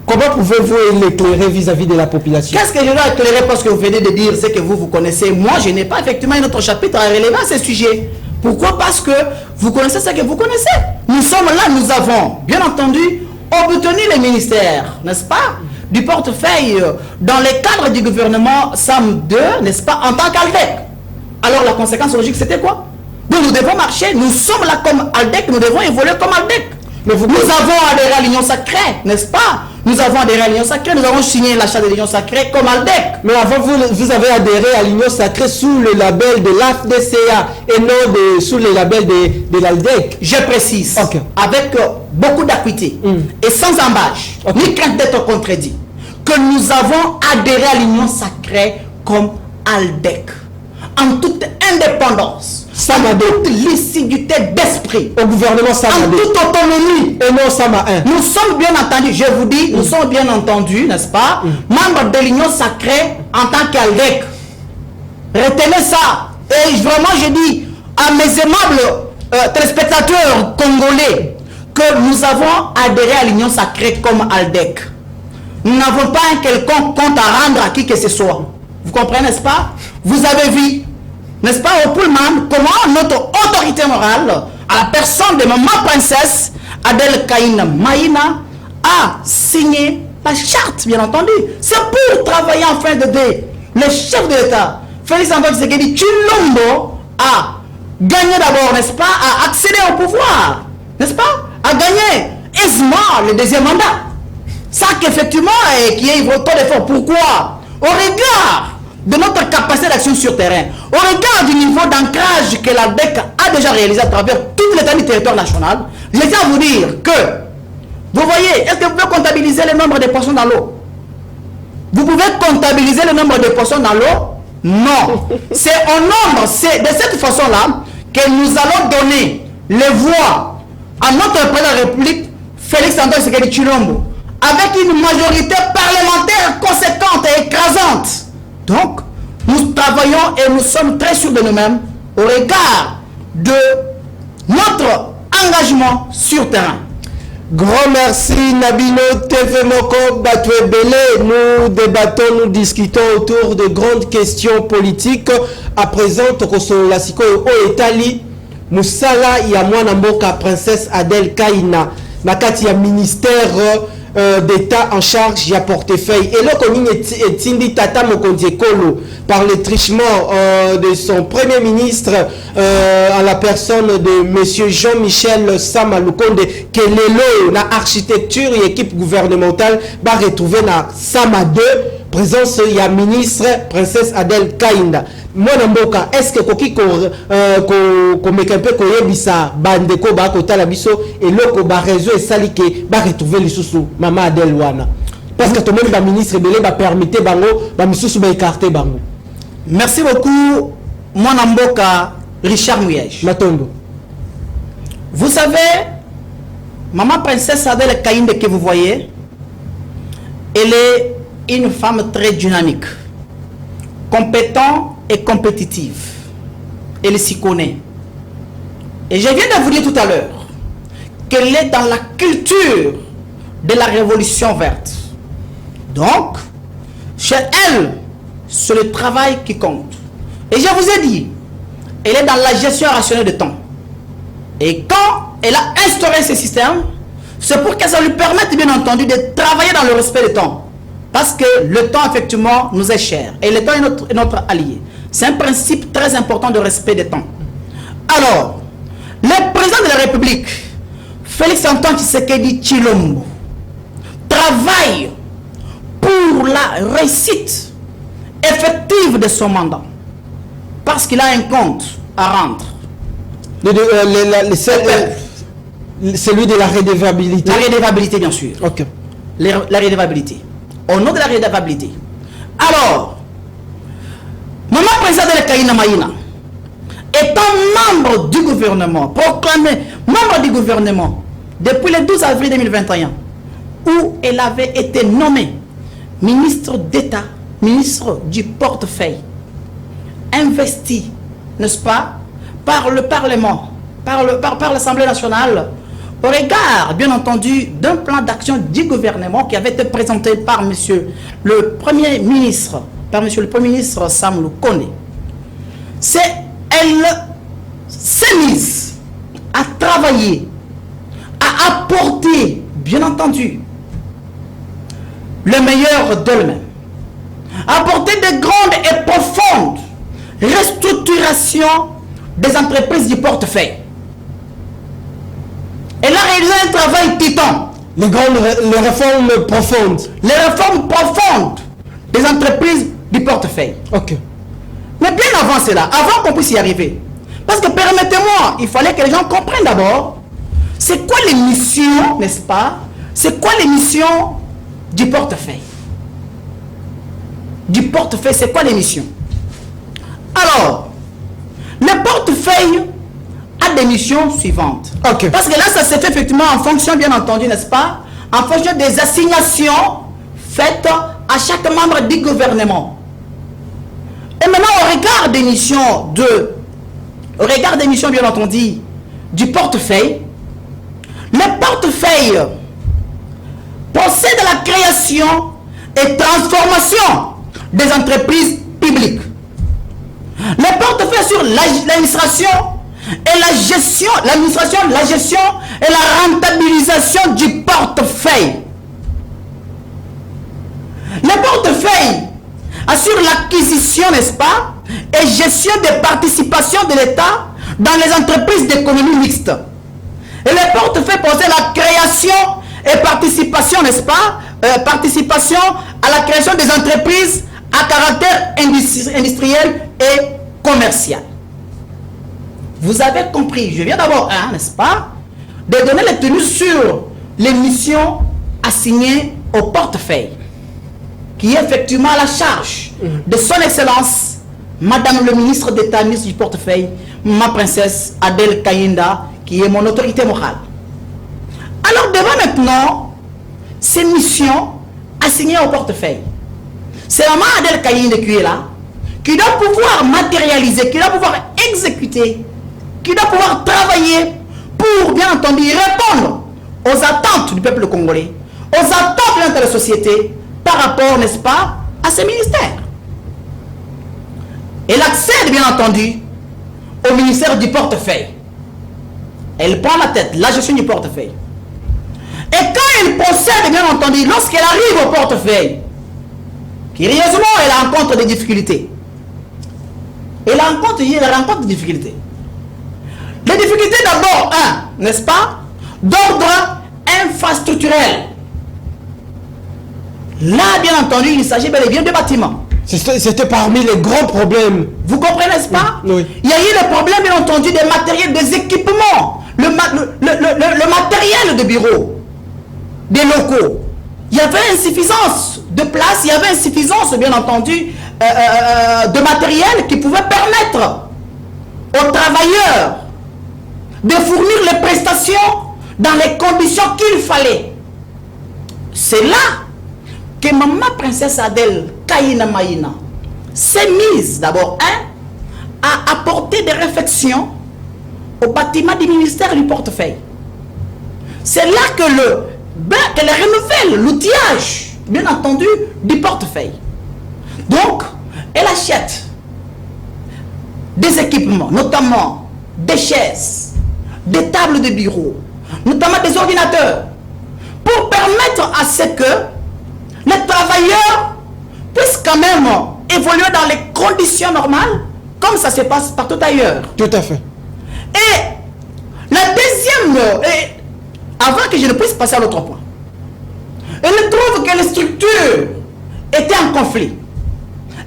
Comment pouvez-vous l'éclairer vis-à-vis de la population? Qu'est-ce que je dois éclairer parce que vous venez de dire ce que vous connaissez? Moi, je n'ai pas effectivement un autre chapitre à relever à ce sujet. Pourquoi? Parce que vous connaissez ce que vous connaissez. Nous sommes là, nous avons, bien entendu, obtenu les ministères, n'est-ce pas, du portefeuille dans les cadres du gouvernement SAM 2, n'est-ce pas, en tant qu'ALDEC. Alors la conséquence logique, c'était quoi? Donc nous devons marcher, nous sommes là comme ALDEC, nous devons évoluer comme ALDEC. Mais nous avons adhéré à l'Union Sacrée, n'est-ce pas? Nous avons adhéré à l'Union Sacrée, nous avons signé l'achat de l'Union Sacrée comme ALDEC. Mais avant, vous avez adhéré à l'Union Sacrée sous le label de l'AFDCA et non sous le label de l'ALDEC. Je précise, avec beaucoup d'acuité et sans embâche, ni crainte d'être contredit, que nous avons adhéré à l'Union Sacrée comme ALDEC, en toute indépendance. En toute lucidité d'esprit. Au gouvernement Sama 2. En toute autonomie. Et non Sama 1. Nous sommes bien entendus, je vous dis, nous sommes bien entendus, n'est-ce pas, membres de l'Union Sacrée en tant qu'ALDEC. Retenez ça. Et vraiment, je dis à mes aimables téléspectateurs congolais que nous avons adhéré à l'Union Sacrée comme ALDEC. Nous n'avons pas un quelconque compte à rendre à qui que ce soit. Vous comprenez, n'est-ce pas? Vous avez vu, n'est-ce pas, au Pullman, comment notre autorité morale, à la personne de maman princesse Adel Kaïna Maïna, a signé la charte, bien entendu. C'est pour travailler en fin de day. Le chef de l'État, Félix Antoine Tshisekedi Tshilombo, a gagné d'abord, n'est-ce pas, a accédé au pouvoir, n'est-ce pas, a gagné aisément le deuxième mandat. Ça qu'effectivement, qui est autant d'efforts. Pourquoi? Au regard de notre capacité d'action sur terrain, au regard du niveau d'ancrage que l'ALDEC a déjà réalisé à travers toute l'étendue du territoire national, je tiens à vous dire que, vous voyez, est-ce que vous pouvez comptabiliser le nombre de poissons dans l'eau? Vous pouvez comptabiliser le nombre de poissons dans l'eau? Non. C'est au nombre, c'est de cette façon-là que nous allons donner les voix à notre président de la République, Félix Antoine Tshisekedi Tshilombo, avec une majorité parlementaire conséquente et écrasante. Donc, nous travaillons et nous sommes très sûrs de nous-mêmes au regard de notre engagement sur terrain. Grand merci Nabino TV Moko Batwe Bele. Nous débattons, nous discutons autour de grandes questions politiques. À présent, Tokoso Lasiko au Italie, Moussala Yamwana Mboka Princesse Adel Kaïna, Nakati ya ministère d'État en charge du portefeuille. Et là, comme il Tindi Tata Mokonzi Ekolo par le trichement de son premier ministre en la personne de monsieur Jean-Michel Sama Lukonde, que l'élo, la architecture et équipe gouvernementale va retrouver na Sama 2, présence il y a ministre Princesse Adel Kaïna. Moi Mboka, est-ce que koki ko mekampe ko yebisa bandeko ba ko tala biso et loko ba réseau et salike ba retrouver les sous maman Adel wana parce que tout même ba ministre belé ba permettre bango ba misusu ba écarter bango. Merci beaucoup moi Mboka Richard Mouyej Matondo. Vous savez, maman princesse Adel Kaïna que vous voyez, elle est une femme très dynamique, compétente et compétitive. Elle s'y connaît. Et je viens de vous dire tout à l'heure qu'elle est dans la culture de la révolution verte. Donc, chez elle, c'est le travail qui compte. Et je vous ai dit, elle est dans la gestion rationnelle de temps. Et quand elle a instauré ce système, c'est pour que ça lui permette, bien entendu, de travailler dans le respect du temps. Parce que le temps, effectivement, nous est cher. Et le temps est notre allié. C'est un principe très important de respect des temps. Alors, le président de la République, Félix Antoine Tshisekedi Tshilombo, travaille pour la réussite effective de son mandat. Parce qu'il a un compte à rendre. Celui de la redevabilité. La redevabilité, bien sûr. Ok. La redevabilité. Au nom de la redevabilité. Alors, maman président de la Kaïna Maïna, étant membre du gouvernement, proclamé membre du gouvernement depuis le 12 avril 2021, où elle avait été nommée ministre d'État, ministre du portefeuille, investi, n'est-ce pas, par le Parlement, par l'Assemblée nationale, au regard, bien entendu, d'un plan d'action du gouvernement qui avait été présenté par monsieur le Premier ministre, Sam Lukonde, elle s'est mise à travailler, à apporter, bien entendu, le meilleur d'elle-même, à apporter de grandes et profondes restructurations des entreprises du portefeuille. Elle a réalisé un travail titan. Les réformes profondes. Les réformes profondes des entreprises du portefeuille. Ok. Mais bien avant cela, avant qu'on puisse y arriver, parce que permettez-moi, il fallait que les gens comprennent d'abord, c'est quoi les missions, n'est-ce pas? C'est quoi les missions du portefeuille? Du portefeuille, c'est quoi les missions? Alors, le portefeuille a des missions suivantes. Ok. Parce que là, ça s'est fait effectivement en fonction, bien entendu, n'est-ce pas? En fonction des assignations faites à chaque membre du gouvernement. Et maintenant, au regard des missions, bien entendu, du portefeuille, le portefeuille possède la création et transformation des entreprises publiques. Le portefeuille sur l'administration et la gestion, la gestion et la rentabilisation du portefeuille. Le portefeuille assure l'acquisition, n'est-ce pas, et gestion des participations de l'État dans les entreprises d'économie mixte. Et le portefeuille possède la création et participation, n'est-ce pas, participation à la création des entreprises à caractère industriel et commercial. Vous avez compris, je viens d'abord, n'est-ce pas, de donner les tenues sur les missions assignées au portefeuille, qui est effectivement à la charge de son Excellence, Madame le ministre d'État, ministre du portefeuille, ma princesse Adel Kayinda, qui est mon autorité morale. Alors, devant maintenant ces missions assignées au portefeuille, c'est maman Adel Kayinda qui est là, qui doit pouvoir matérialiser, qui doit pouvoir exécuter, qui doit pouvoir travailler pour, bien entendu, répondre aux attentes du peuple congolais, aux attentes de la société par rapport, n'est-ce pas, à ces ministères. Elle accède, bien entendu, au ministère du portefeuille. Elle prend la tête, la gestion du portefeuille. Et quand elle possède, bien entendu, lorsqu'elle arrive au portefeuille, curieusement, elle rencontre des difficultés. Elle rencontre des difficultés. Les difficultés d'abord, n'est-ce pas, d'ordre infrastructurel. Là, bien entendu, il s'agit bel et bien de bâtiments. C'était parmi les grands problèmes. Vous comprenez, n'est-ce pas? Oui. Il y a eu le problème, bien entendu, des matériels, des équipements, le matériel de bureau, des locaux. Il y avait insuffisance de place, il y avait insuffisance, bien entendu, de matériel qui pouvait permettre aux travailleurs de fournir les prestations dans les conditions qu'il fallait. C'est là que maman princesse Adel Kayinda Maïna s'est mise d'abord à apporter des réflexions au bâtiment du ministère du portefeuille. C'est là qu'elle renouvelle l'outillage, bien entendu, du portefeuille. Donc, elle achète des équipements, notamment des chaises, des tables de bureau, notamment des ordinateurs, pour permettre à ce que les travailleurs puissent quand même évoluer dans les conditions normales, comme ça se passe partout ailleurs. Tout à fait. Et la deuxième, avant que je ne puisse passer à l'autre point, elle trouve que les structures étaient en conflit.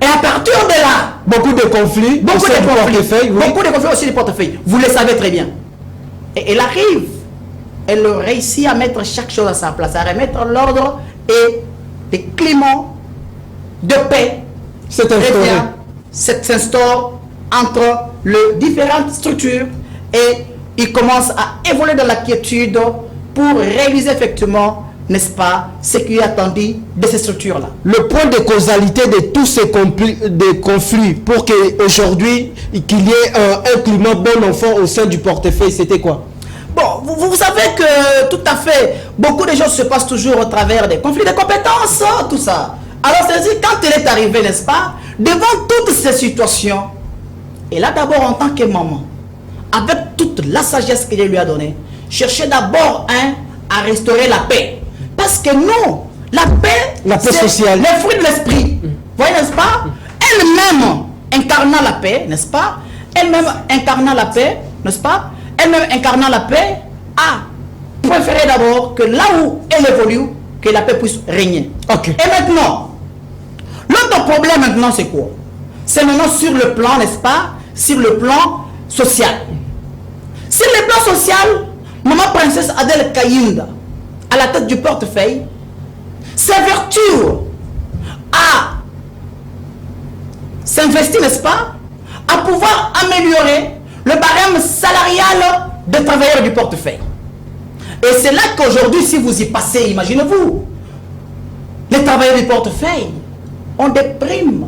Et à partir de là, beaucoup de conflits, beaucoup de conflits aussi du portefeuille. Vous le savez très bien. Et elle arrive, elle réussit à mettre chaque chose à sa place, à remettre l'ordre et des climats de paix s'instaure entre les différentes structures et il commence à évoluer dans la quiétude pour réaliser effectivement, n'est-ce pas, ce qui est attendu de ces structures-là. Le point de causalité de tous ces conflits pour qu'aujourd'hui, qu'il y ait un climat bon enfant au sein du portefeuille, c'était quoi? Bon, vous savez que tout à fait, beaucoup de choses se passent toujours au travers des conflits de compétences, tout ça. Alors, c'est-à-dire, quand elle est arrivée, n'est-ce pas, devant toutes ces situations, et là d'abord en tant que maman, avec toute la sagesse qu'elle lui a donnée, chercher d'abord à restaurer la paix. Parce que nous, la paix sociale, le fruit de l'esprit. Vous voyez, n'est-ce pas? Elle-même incarnant la paix, n'est-ce pas? Elle-même incarnant la paix, n'est-ce pas? Elle-même incarnant la paix, a préféré d'abord que là où elle évolue, que la paix puisse régner. Okay. Et maintenant, l'autre problème maintenant c'est quoi? C'est maintenant sur le plan, n'est-ce pas? Sur le plan social. Sur le plan social, maman princesse Adel Kayinda, à la tête du portefeuille, s'avertit à s'investir, n'est-ce pas? À pouvoir améliorer le barème salarial des travailleurs du portefeuille. Et c'est là qu'aujourd'hui, si vous y passez, imaginez-vous, les travailleurs du portefeuille ont des primes,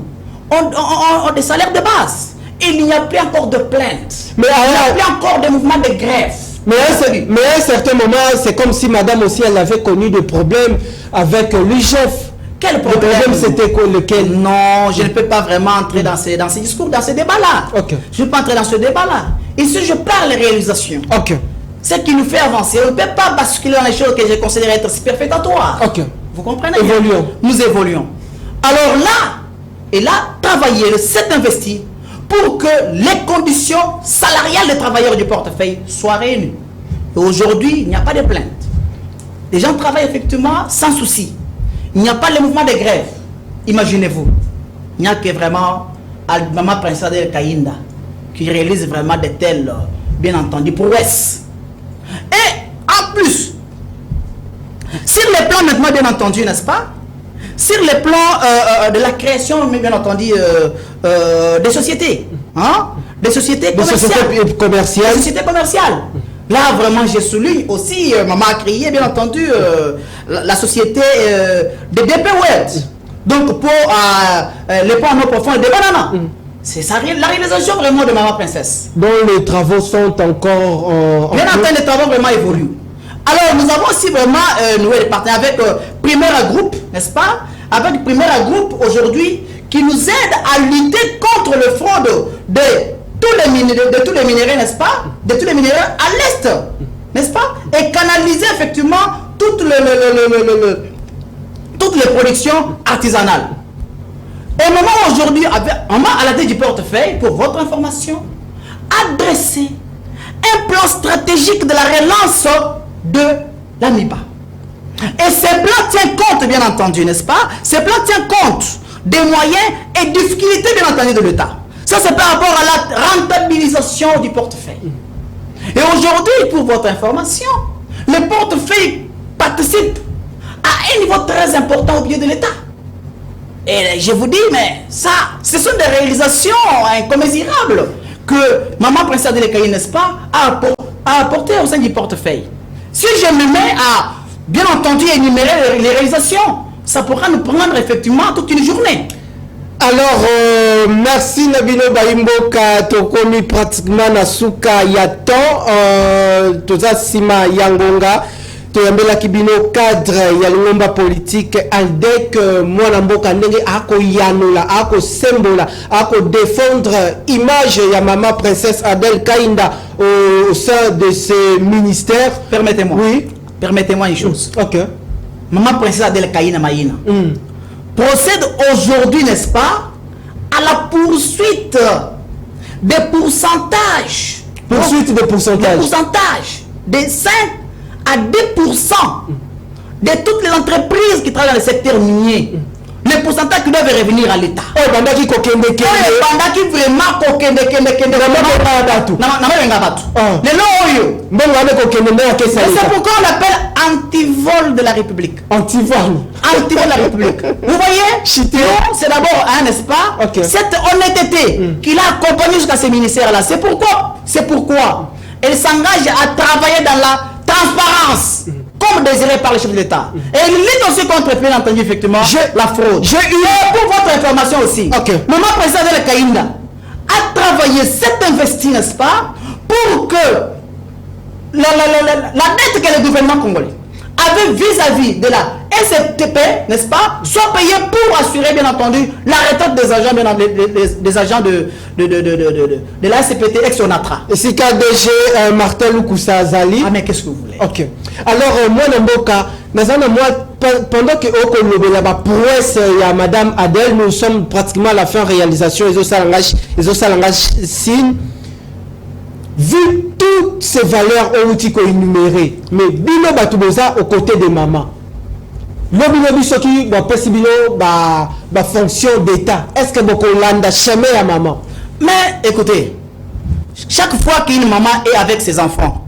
ont des salaires de base. Il n'y a plus encore de plaintes. Mais il n'y a plus encore de mouvements de grève. Mais à un certain moment, c'est comme si madame aussi, elle avait connu des problèmes avec l'UGF. Quel problème? Le problème, c'était lequel? Non, je ne peux pas vraiment entrer dans ces discours, dans ces débats-là. Okay. Je ne peux pas entrer dans ce débat-là. Ici, je parle des réalisations. Okay. Ce qui nous fait avancer. On ne peut pas basculer dans les choses que je considère être superfétatoires. Okay. Vous comprenez? Évoluons. Nous évoluons. Alors là, et là, travailler, s'est investi pour que les conditions salariales des travailleurs du portefeuille soient réunies. Et aujourd'hui, il n'y a pas de plainte. Les gens travaillent effectivement sans souci. Il n'y a pas le mouvement de grève. Imaginez-vous. Il n'y a que vraiment Maman Princesse Adel Kayinda qui réalise vraiment de telles, bien entendu, prouesses. Et en plus, sur les plans maintenant, bien entendu, n'est-ce pas? Sur les plans de la création, bien entendu, des sociétés. Hein? Des sociétés commerciales. Des sociétés commerciales. Là, vraiment, je souligne aussi, maman a créé, bien entendu, la société de DP World. Donc, pour les points non profonds et des bananas. C'est ça, la réalisation vraiment de maman princesse. Donc, les travaux sont encore bien entendu, les travaux vraiment évoluent. Alors, nous avons aussi vraiment noué des partenaires avec Primera Group, n'est-ce pas? Avec Primera Group aujourd'hui, qui nous aide à lutter contre le fraude de tous les minéraux, n'est-ce pas? De tous les minéraux à l'est, n'est-ce pas? Et canaliser effectivement toutes les productions artisanales. Et maman aujourd'hui, maman à la tête du portefeuille, pour votre information, a dressé un plan stratégique de la relance de l'AMIBA. Et ce plan tient compte, bien entendu, n'est-ce pas? Ce plan tient compte des moyens et difficultés, bien entendu, de l'État. Ça, c'est par rapport à la rentabilisation du portefeuille. Et aujourd'hui, pour votre information, le portefeuille participe à un niveau très important au budget de l'État. Et je vous dis, mais ça, ce sont des réalisations incommensurables que maman Princesse Adel Kayinda, n'est-ce pas, a apporté au sein du portefeuille. Si je me mets à, bien entendu, énumérer les réalisations, ça pourra nous prendre effectivement toute une journée. Alors, merci Nabino Baimboka, tokomi pratiquement na suka yato, toza sima yangonga, toyambela kibino cadre ya lingomba politique aldek mwana mboka ndenge ako yanula, ako sembola, ako défendre image ya maman princesse Adel Kayinda au sein de ce ministère. Permettez-moi. Oui. Permettez-moi une chose. Ok. Maman princesse Adel Kayinda Maïna procède aujourd'hui, n'est-ce pas, à la poursuite des pourcentages. Poursuite des pourcentages. Des pourcentages de 5 à 2% de toutes les entreprises qui travaillent dans le secteur minier. Les pourcentages qui doivent revenir à l'État. Oh, pendant qui kokende kende. Pendant qui vraiment kokende kende kende. C'est pourquoi on l'appelle antivol de la République. Antivol. Antivol de la République. Vous voyez? C'est d'abord, n'est-ce pas? Okay. Cette honnêteté qui l'a accompagné jusqu'à ces ministères-là. C'est pourquoi elle s'engage à travailler dans la transparence. Comme désiré par le chef de l'État. Et il lutte aussi contre, bien entendu, effectivement, la fraude. Et pour votre information aussi, maman Princesse Adel Kayinda a travaillé, s'est investi, n'est-ce pas, pour que dette que le gouvernement congolais avait vis-à-vis de la SFTP, n'est-ce pas, soit payée pour assurer, bien entendu, la retraite des agents, des agents de la SPT ex-Onatra. Et si KDG Martin Lukusa Azali. Ah, mais qu'est-ce que vous voulez? Ok. Alors, moi, pendant que la prouesse il y a Madame Adèle, nous sommes pratiquement à la fin de réalisation. Ils ont ça langage signe. Vu toutes ces valeurs énumérées, mais bino batuboza aux côtés de maman. L'obinobi soki ba possibilo ba fonction d'état. Est-ce que beaucoup landa chemin à maman? Mais écoutez, chaque fois qu'une maman est avec ses enfants,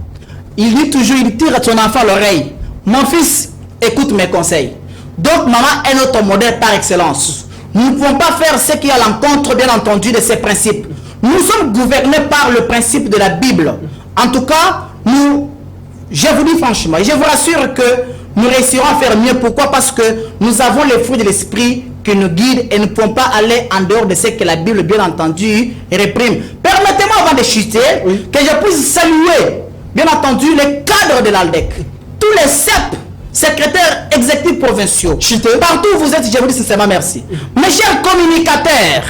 il dit toujours, il tire à son enfant l'oreille. Mon fils, écoute mes conseils. Donc maman est notre modèle par excellence. Nous ne pouvons pas faire ce qui est à l'encontre, bien entendu, de ses principes. Nous sommes gouvernés par le principe de la Bible. En tout cas, je vous dis franchement, et je vous rassure que nous réussirons à faire mieux. Pourquoi? Parce que nous avons les fruits de l'esprit qui nous guident et nous ne pouvons pas aller en dehors de ce que la Bible, bien entendu, réprime. Permettez-moi, avant de chuter, que je puisse saluer, bien entendu, les cadres de l'ALDEC. Tous les CEP, secrétaires exécutifs provinciaux. Partout où vous êtes, je vous dis sincèrement merci. Mes chers communicateurs,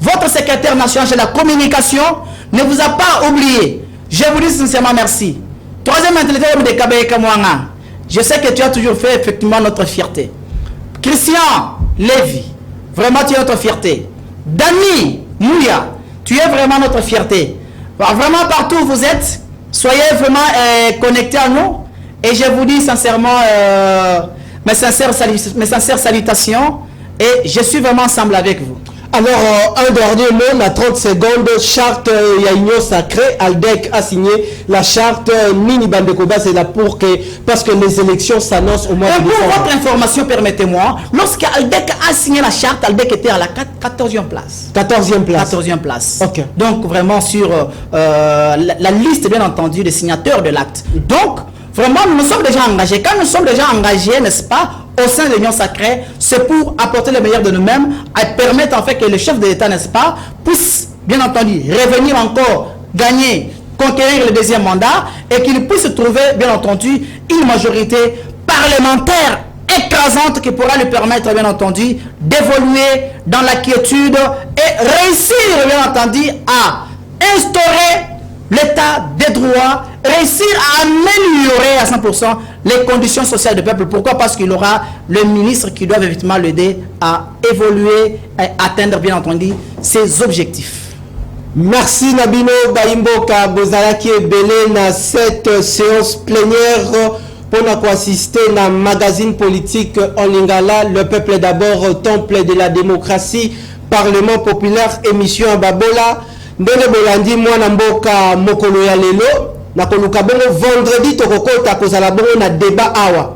votre secrétaire national de la communication ne vous a pas oublié. Je vous dis sincèrement merci. Troisième intellectuel de Kabaye Kamouanga. Je sais que tu as toujours fait effectivement notre fierté. Christian Lévy, vraiment tu es notre fierté. Dani Mouya, tu es vraiment notre fierté. Alors, vraiment partout où vous êtes, soyez vraiment connectés à nous. Et je vous dis sincèrement mes sincères salutations. Et je suis vraiment ensemble avec vous. Alors, un dernier mot, à 30 secondes, charte Union Sacrée, ALDEC a signé la charte Mini Bandekoba, c'est là parce que les élections s'annoncent au mois de décembre. Et pour votre information, permettez-moi, lorsque ALDEC a signé la charte, ALDEC était à la 14e place. 14e place. 14e place. Ok. Donc, vraiment sur la liste, bien entendu, des signataires de l'acte. Donc, vraiment, nous sommes déjà engagés. Quand nous sommes déjà engagés, n'est-ce pas, au sein de l'Union Sacrée, c'est pour apporter le meilleur de nous-mêmes et permettre en fait que le chef de l'État, n'est-ce pas, puisse, bien entendu, revenir encore, gagner, conquérir le deuxième mandat et qu'il puisse trouver, bien entendu, une majorité parlementaire écrasante qui pourra lui permettre, bien entendu, d'évoluer dans la quiétude et réussir, bien entendu, à instaurer l'état des droits, réussir à améliorer à 100% les conditions sociales du peuple. Pourquoi? Parce qu'il aura le ministre qui doit effectivement l'aider à évoluer et atteindre, bien entendu, ses objectifs. Merci Nabino Baimboka Bozalaki Belé na cette séance plénière pour assister à magazine politique en lingala. Le peuple d'abord, temple de la démocratie, Parlement populaire, émission à Babola. Ndenge bolandi mwana mboka mokolo ya lelo na koluka bongo vendredi tokokota kozala bongo na débat awa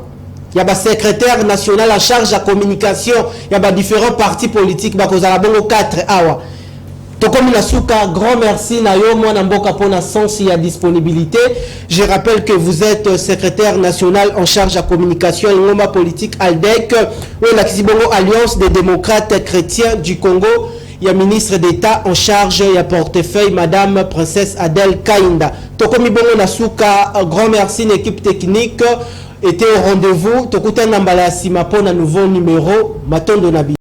ya ba secrétaire national en charge de communication ya ba différents partis politiques ba kozala bongo 4 awa tokomi na suka. Grand merci na yo mwana mboka pona sens ya disponibilité. Je rappelle que vous êtes secrétaire national en charge de communication et ngoma politique ALDEC ou la Kisibongo Alliance des démocrates chrétiens du Congo. Il y a ministre d'État en charge, il y a portefeuille, Madame Princesse Adèle Kainda. Tokomi Bongo Nasuka, grand merci, l'équipe technique était au rendez-vous. Tokuta Nambala Sima pour un nouveau numéro, Matondo Nabi.